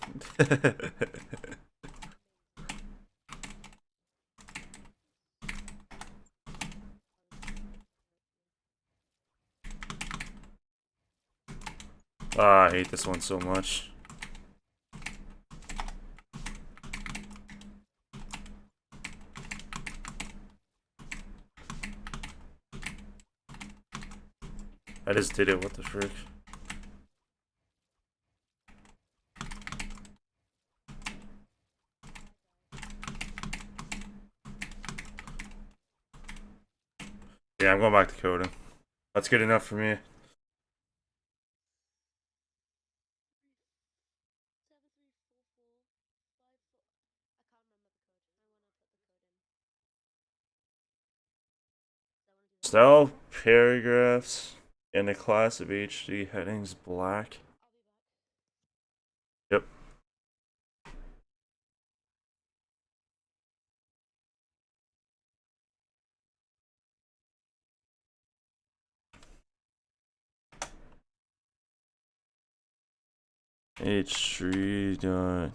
Ah, I hate this one so much. I just did it, what the frick? Yeah, I'm going back to coding. That's good enough for me. 7344 5 4. I can't remember the code. I wanna type the code in. Style paragraphs in the class of HD headings black. I'll be back. Yep. H3 dot.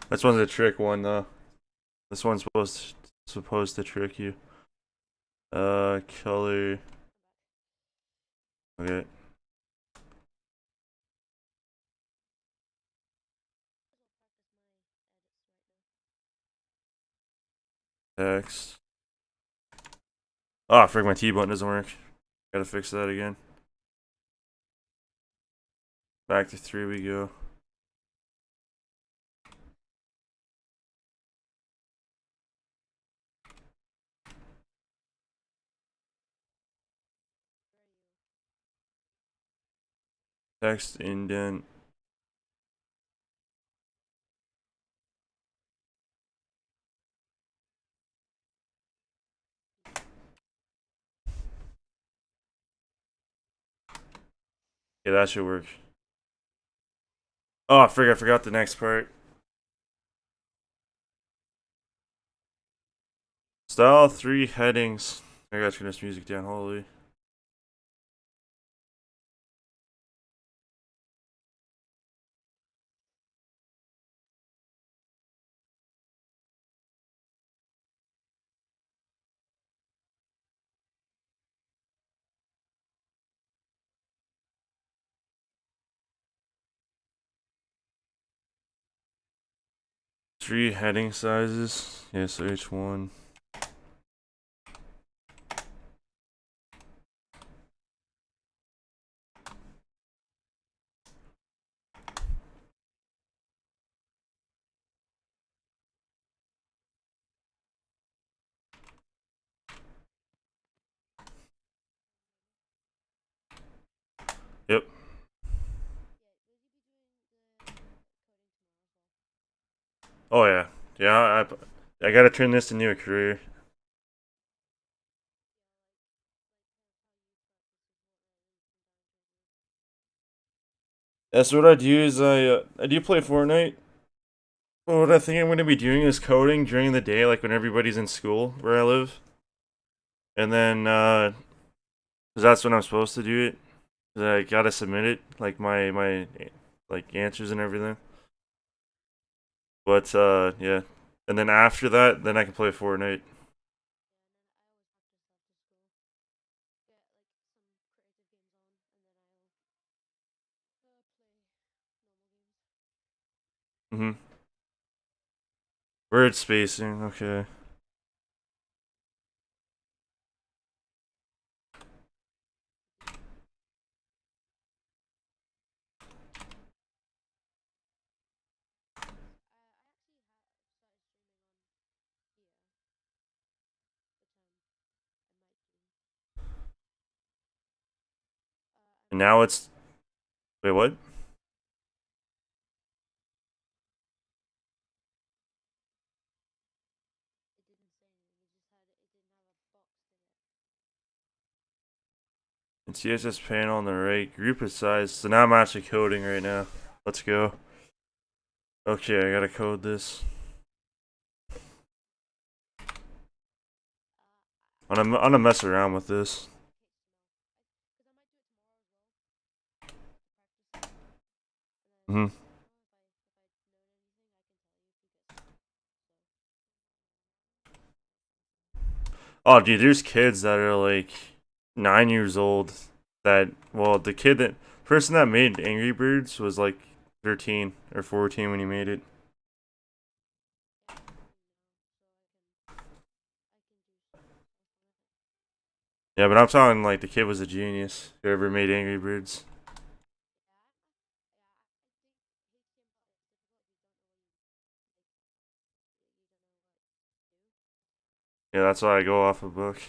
This one's a trick one though. This one's supposed to trick you. Color. Okay. Text. Oh, frick, my T button doesn't work. Gotta fix that again. Back to 3 we go. Text indent. Yeah, that should work. Oh, frick, I forgot the next part. Style 3 headings. I gotta turn this music down, holy. 3 heading sizes. Yeah, so H1. Yep. Oh yeah. Yeah, I gotta turn this into a career. That's what I do is I do play Fortnite. But what I think I'm gonna be doing is coding during the day, like when everybody's in school where I live. And then 'cause that's when I'm supposed to do it. 'Cause I gotta submit it, like my like answers and everything. But yeah. And then after that, then I can play Fortnite. Mhm. Word spacing, okay. And now it's wait, what? And CSS panel on the right, group is size. So now I'm actually coding right now. Let's go. Okay, I gotta code this. I'm gonna mess around with this. Hmm. Oh, dude, there's kids that are like 9 years old. That well, the person that made Angry Birds was like 13 or 14 when he made it. Yeah, but I'm talking like the kid was a genius. Whoever made Angry Birds. Yeah, that's why I go off a book.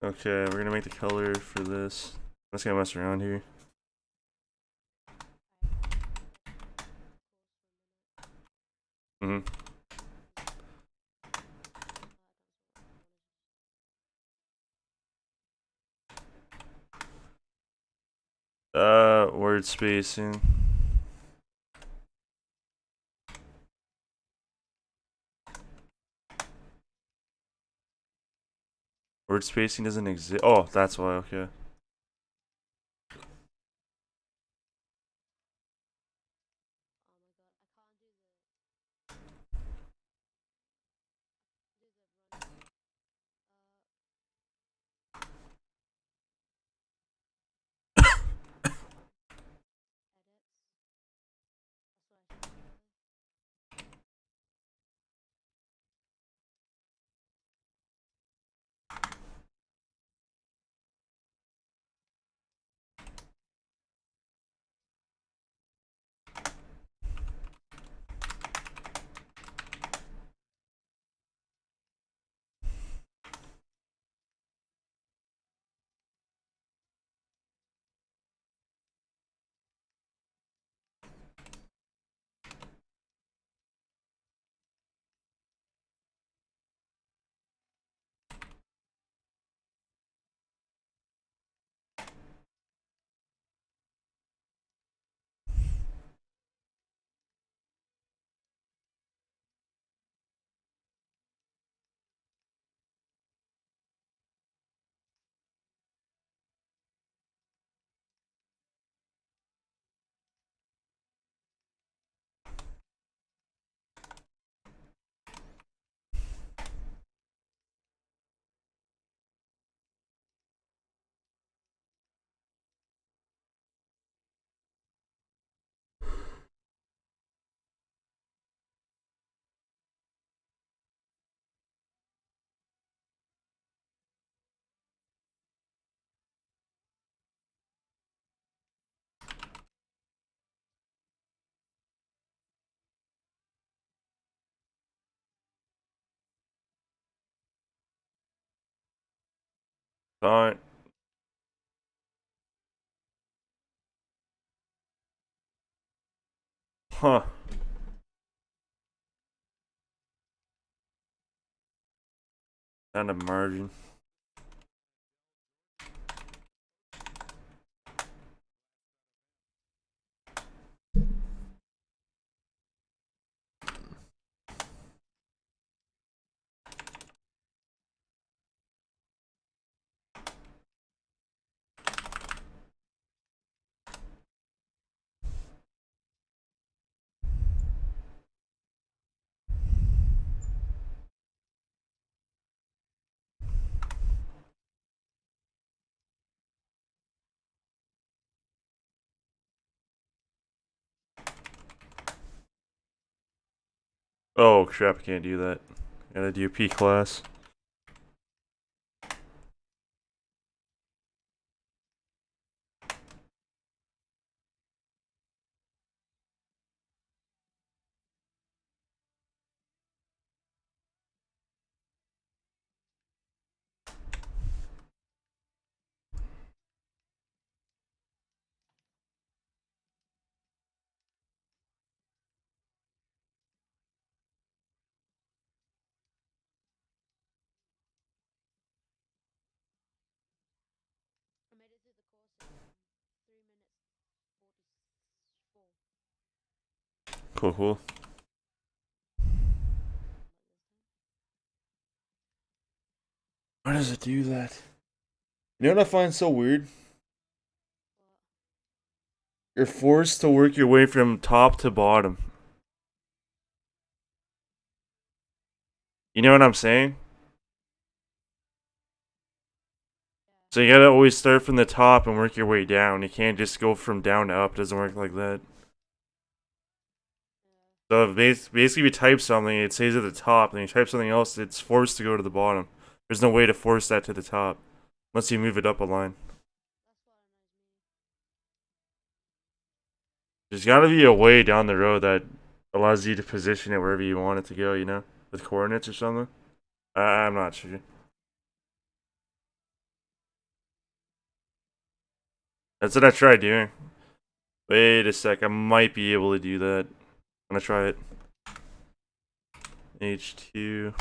Okay, we're gonna make the color for this. I'm just gonna mess around here. Hmm. Word spacing. Word spacing doesn't exist. Oh, that's why. Okay. Alright. Huh. Down to margin. Oh crap, I can't do that. Gotta do P class. I made it through the course in 3 minutes 44. Cool, cool. Why does it do that? You know what I find so weird? What? You're forced to work your way from top to bottom. You know what I'm saying? So you gotta always start from the top and work your way down. You can't just go from down to up. It doesn't work like that. So basically, if you type something, it stays at the top. Then you type something else, it's forced to go to the bottom. There's no way to force that to the top, unless you move it up a line. That's what annoys me. There's gotta be a way down the road that allows you to position it wherever you want it to go. You know, with coordinates or something. I'm not sure. That's what I tried doing. Wait a sec, I might be able to do that. I'm gonna try it. H2.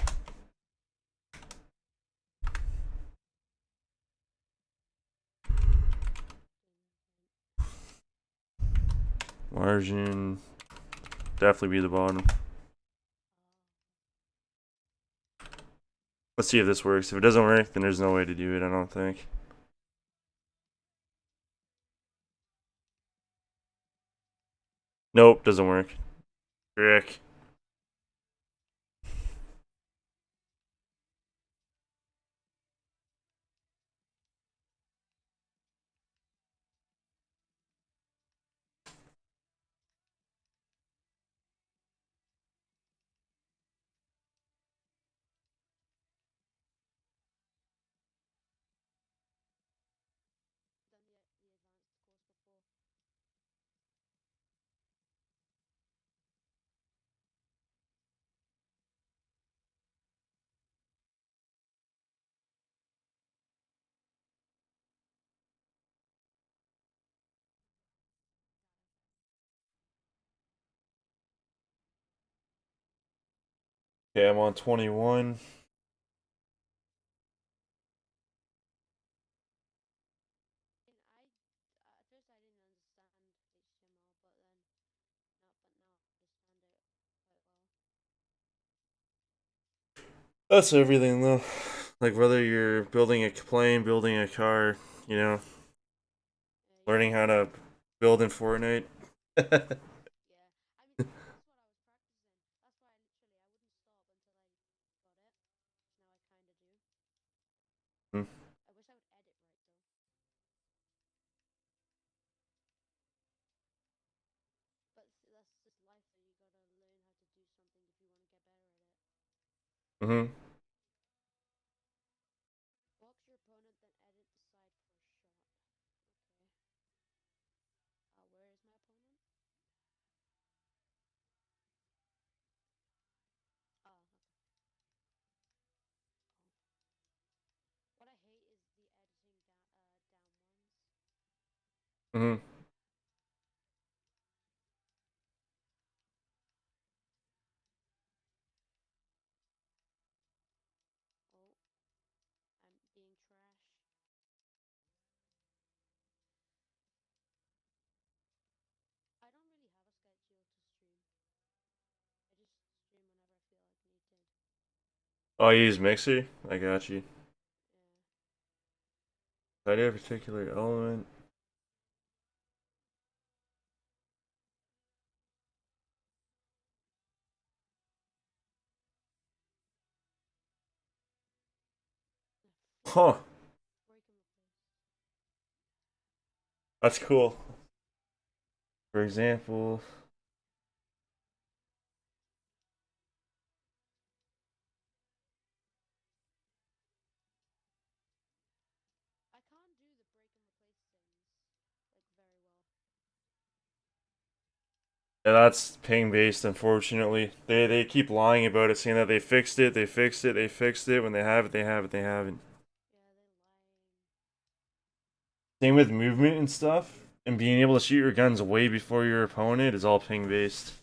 Margin. Definitely be the bottom. Let's see if this works. If it doesn't work, then there's no way to do it, I don't think. Nope, doesn't work. Frick. Done the advanced course before. Okay, I'm on 21. At first I didn't understand HTML, but now I understand it quite well. That's everything though. Like whether you're building a plane, building a car, you know, learning how to build in Fortnite. Yeah, I mean that's what I was practicing. That's why I wouldn't stop until I got it. Now I kind of do. Hmm. I wish I would edit right though. But that's just life though. You gotta learn how to do something if you want to get better at it. Mm-hmm. Box your opponent, then edit the side for a shot. Okay. Where is my opponent? Okay. Oh. What I hate is the editing Mhm. Oh, I'm being trash. I don't really have a schedule to stream. I just stream whenever I feel like I need to. Oh, you use Mixer? I got you. Yeah. I do a particular element. Huh. Break and replace. That's cool. For example, I can't do the break and replace things like very well. yeah, that's ping based. Unfortunately, they keep lying about it, saying that they fixed it, they fixed it, they fixed it. When they have it, they have it, they haven't. Yeah, they're lying. Same with movement and stuff, and being able to shoot your guns way before your opponent is all ping based.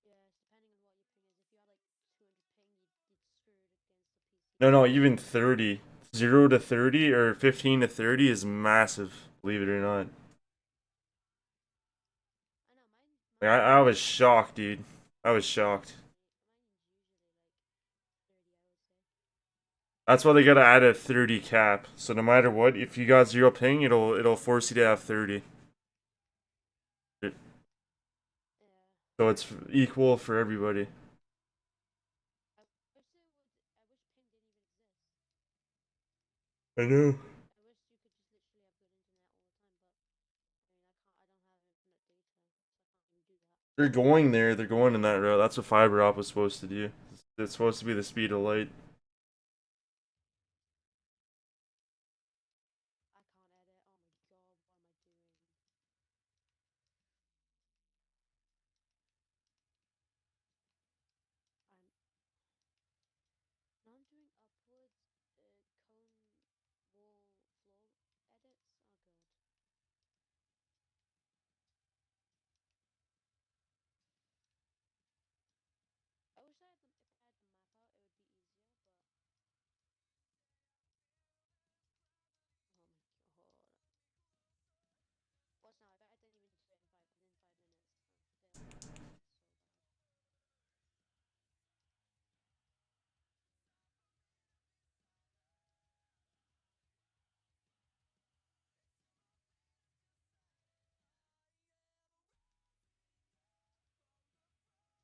Yeah, it's depending on what your ping is. If you had like 200 ping, you'd screwed against the PC. No, no, even 30. 0 to 30 or 15 to 30 is massive, believe it or not. I know mine. Like, Mine's I was usually shocked, dude. I was shocked. mine's usually like 30, I would say. That's why they gotta add a 30 cap. So no matter what, if you got 0 ping, it'll force you to have 30. Yeah. So it's equal for everybody. I wish it would. I wish ping didn't even exist. I know. I wish you could just literally have good internet all the time, but I mean, I can't. I don't have infinite data, so I can't even do that. They're going there. They're going in that route. That's what fiber optic was supposed to do. It's supposed to be the speed of light. I can't edit. Oh my god, what am I doing? I'm now I'm doing upwards, cone, wall, floor edits. Oh god. I wish I had them. If I had the map out, it would be easier. But oh my god. What's now? I didn't even do it in 5 minutes. I'm failing so bad. There we go. Huh. I don't think I use the same editing force as you. I use Raider 464s. I use training map for version 2. Yeah, I didn't even do it within 5 minutes.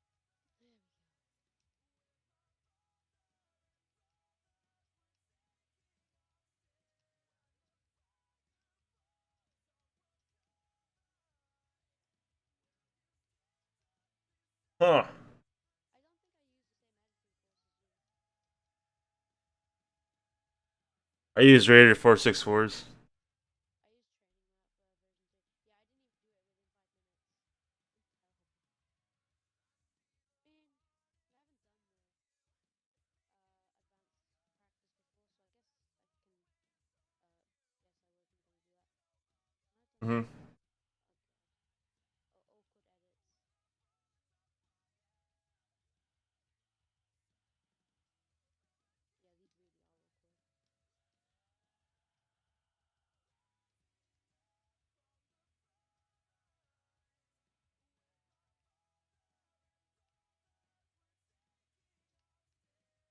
I'm terrible. I mean, I haven't done the advanced practice before, so I guess I can. Guess I wasn't gonna do that. Am I done? Hmm. Oh god. Oh, awkward edits. Yeah, these really are awkward. Oh god, this sucks.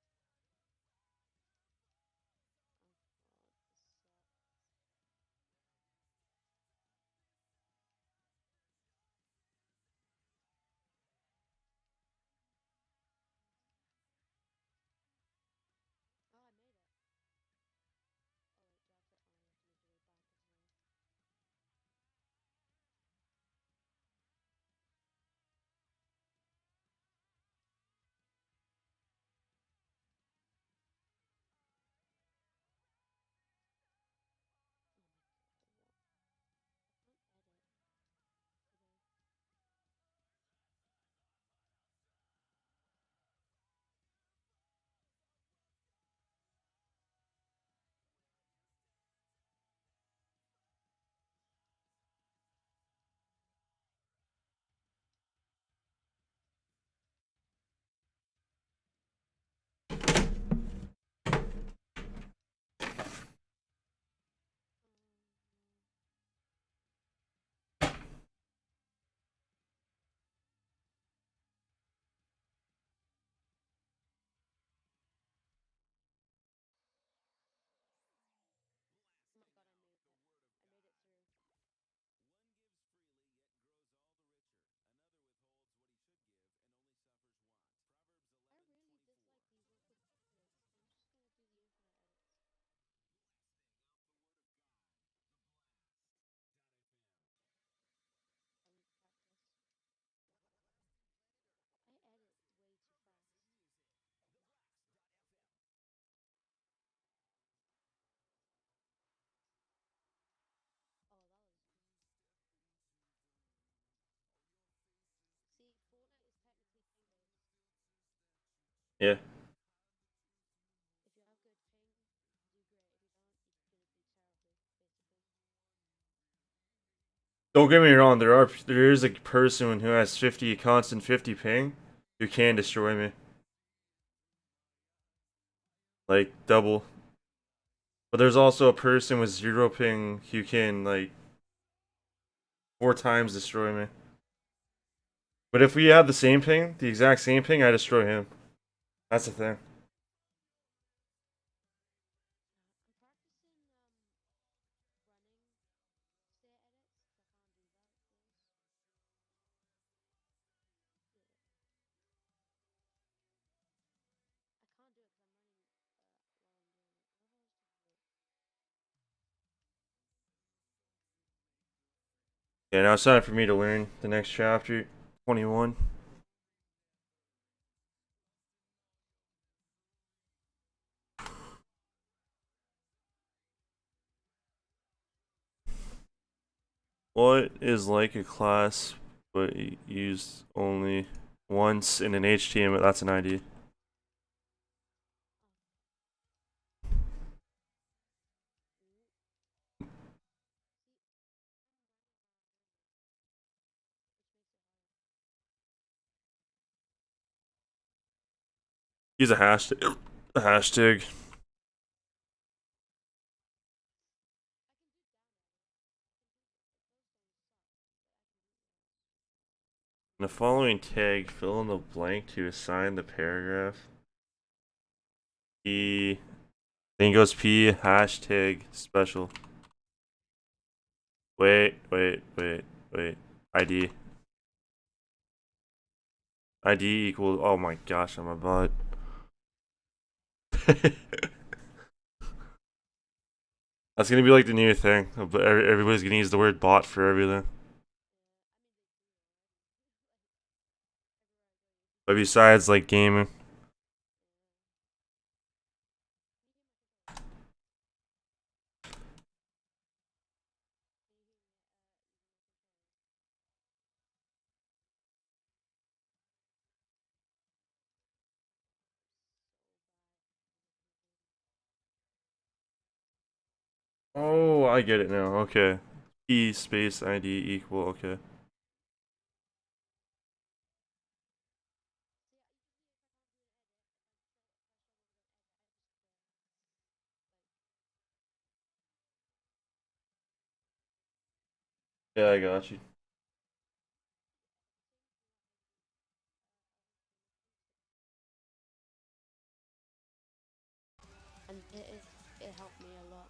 Yeah. If you have good ping, Don't get me wrong, there is a person who has 50 constant 50 ping who can destroy me. Like double. But there's also a person with 0 ping who can like 4 times destroy me. But if we have the same ping, the exact same ping, I destroy him. That's the thing. Yeah, now it's time for me to learn the next chapter, 21. What is like a class but used only once in an HTML? That's an ID. Use a hashtag. A hashtag. In the following tag, fill in the blank to assign the paragraph. P. Then goes P hashtag special. Wait. ID. ID equals. Oh my gosh, I'm a bot. That's gonna be like the new thing. But everybody's gonna use the word bot for everything. But besides like gaming. Oh, I get it now. Okay. P space ID equal. Okay. Yeah, I got you. and it helped me a lot.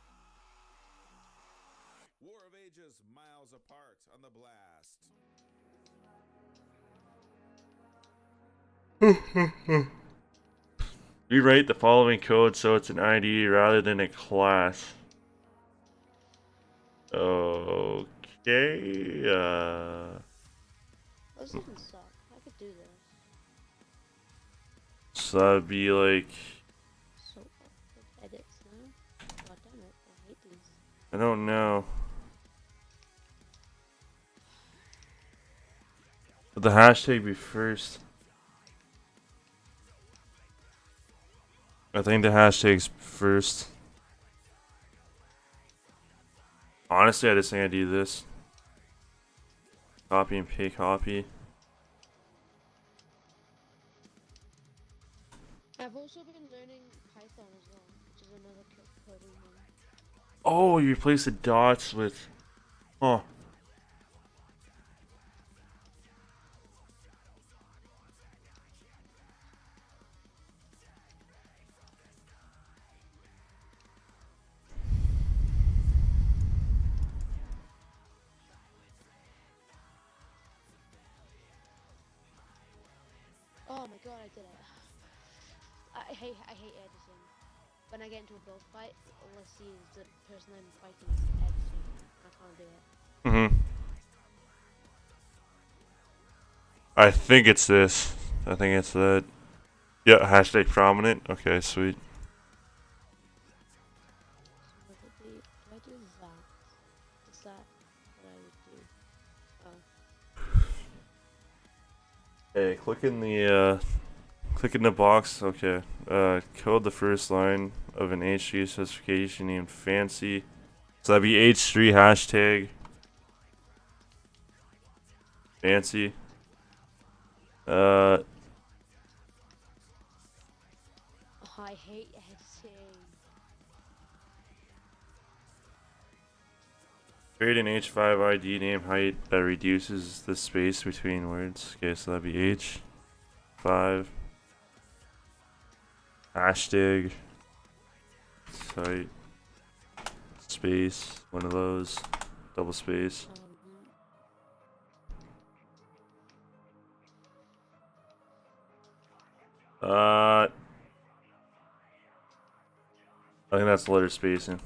War of Ages miles apart on the blast. Rewrite the following code so it's an ID rather than a class. Okay. Those didn't suck. I could do this. So that'd be like. So edits now. God damn it! I hate these. I don't know. Would the hashtag be first? I think the hashtag's first. Honestly, I just think I do this. Copy and paste copy. I've also been learning Python as well, which is another coding one. Oh, you replace the dots with. Oh. Oh my god, I did it. I hate editing. When I get into a build fight, all I see is the person I'm fighting is editing. I can't do it. I think it's this. I think it's that. Yeah, hashtag prominent. Okay, sweet. So what do I do that? Is that what I would do? Oh. Hey, click Click in the box. Okay. Code the first line of an H3 specification named fancy. So that'd be H3 hashtag fancy. Oh, I hate editing. Create an H5 ID name height that reduces the space between words. Okay, so that'd be H5 hashtag site space, one of those, double space. I think that's letter spacing.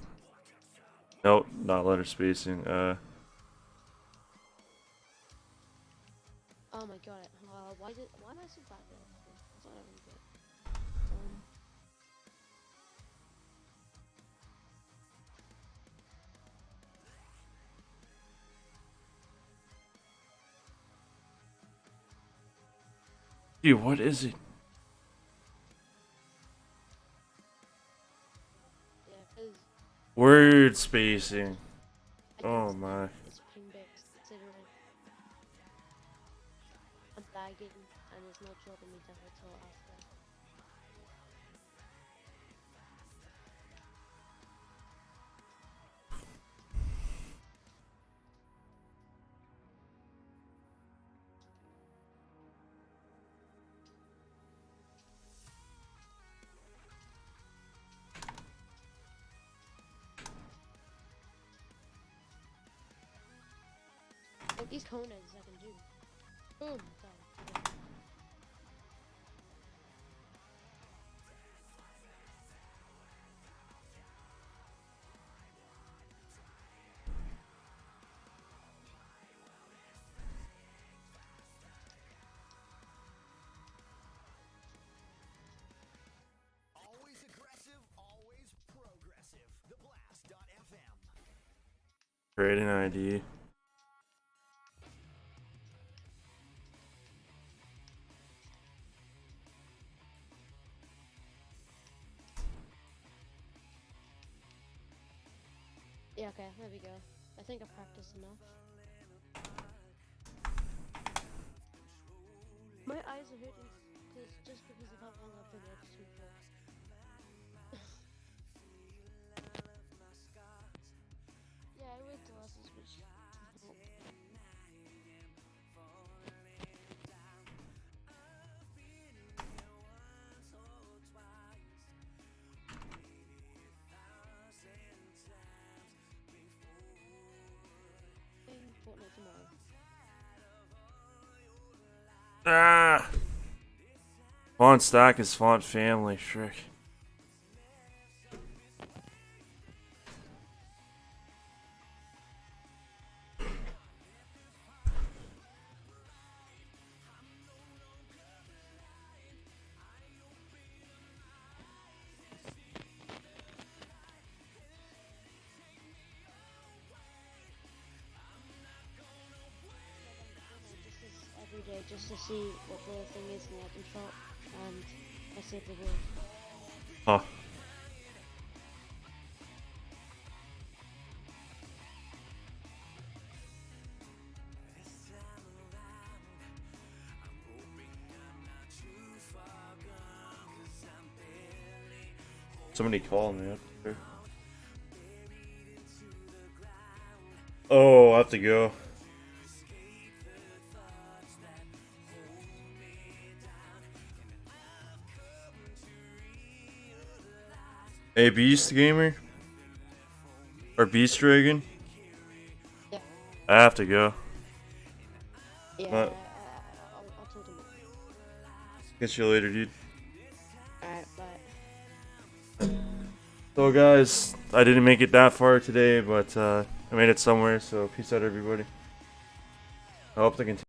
Nope, not letter spacing. Oh my god. Why am I so bad at it? That's not even good. Dude, what is it? Yeah, because Word spacing. I Oh guess my. it's ping based considering I'm lagging and it's not dropping me down at all after. Like these cone edges I can do. Boom, done. Okay. Always aggressive, always progressive. TheBlast.fm. Create an ID. Yeah, okay, there we go. I think I've practiced enough. My eyes are hurting just because of how long I've been editing for. Yeah, I wear glasses, which help. Fortnite tomorrow. Ah! Font stack is font family, frick. Every day just to see what the thing is in the item shop, and I save the world. Huh. Somebody call me. Oh, I have to go. Hey, Beast Gamer? Or Beast Dragon? Yeah. I have to go. Yeah, What? I'll talk to him. Catch you later, dude. Alright, bye. So guys, I didn't make it that far today, but I made it somewhere, so peace out everybody. I hope to continue.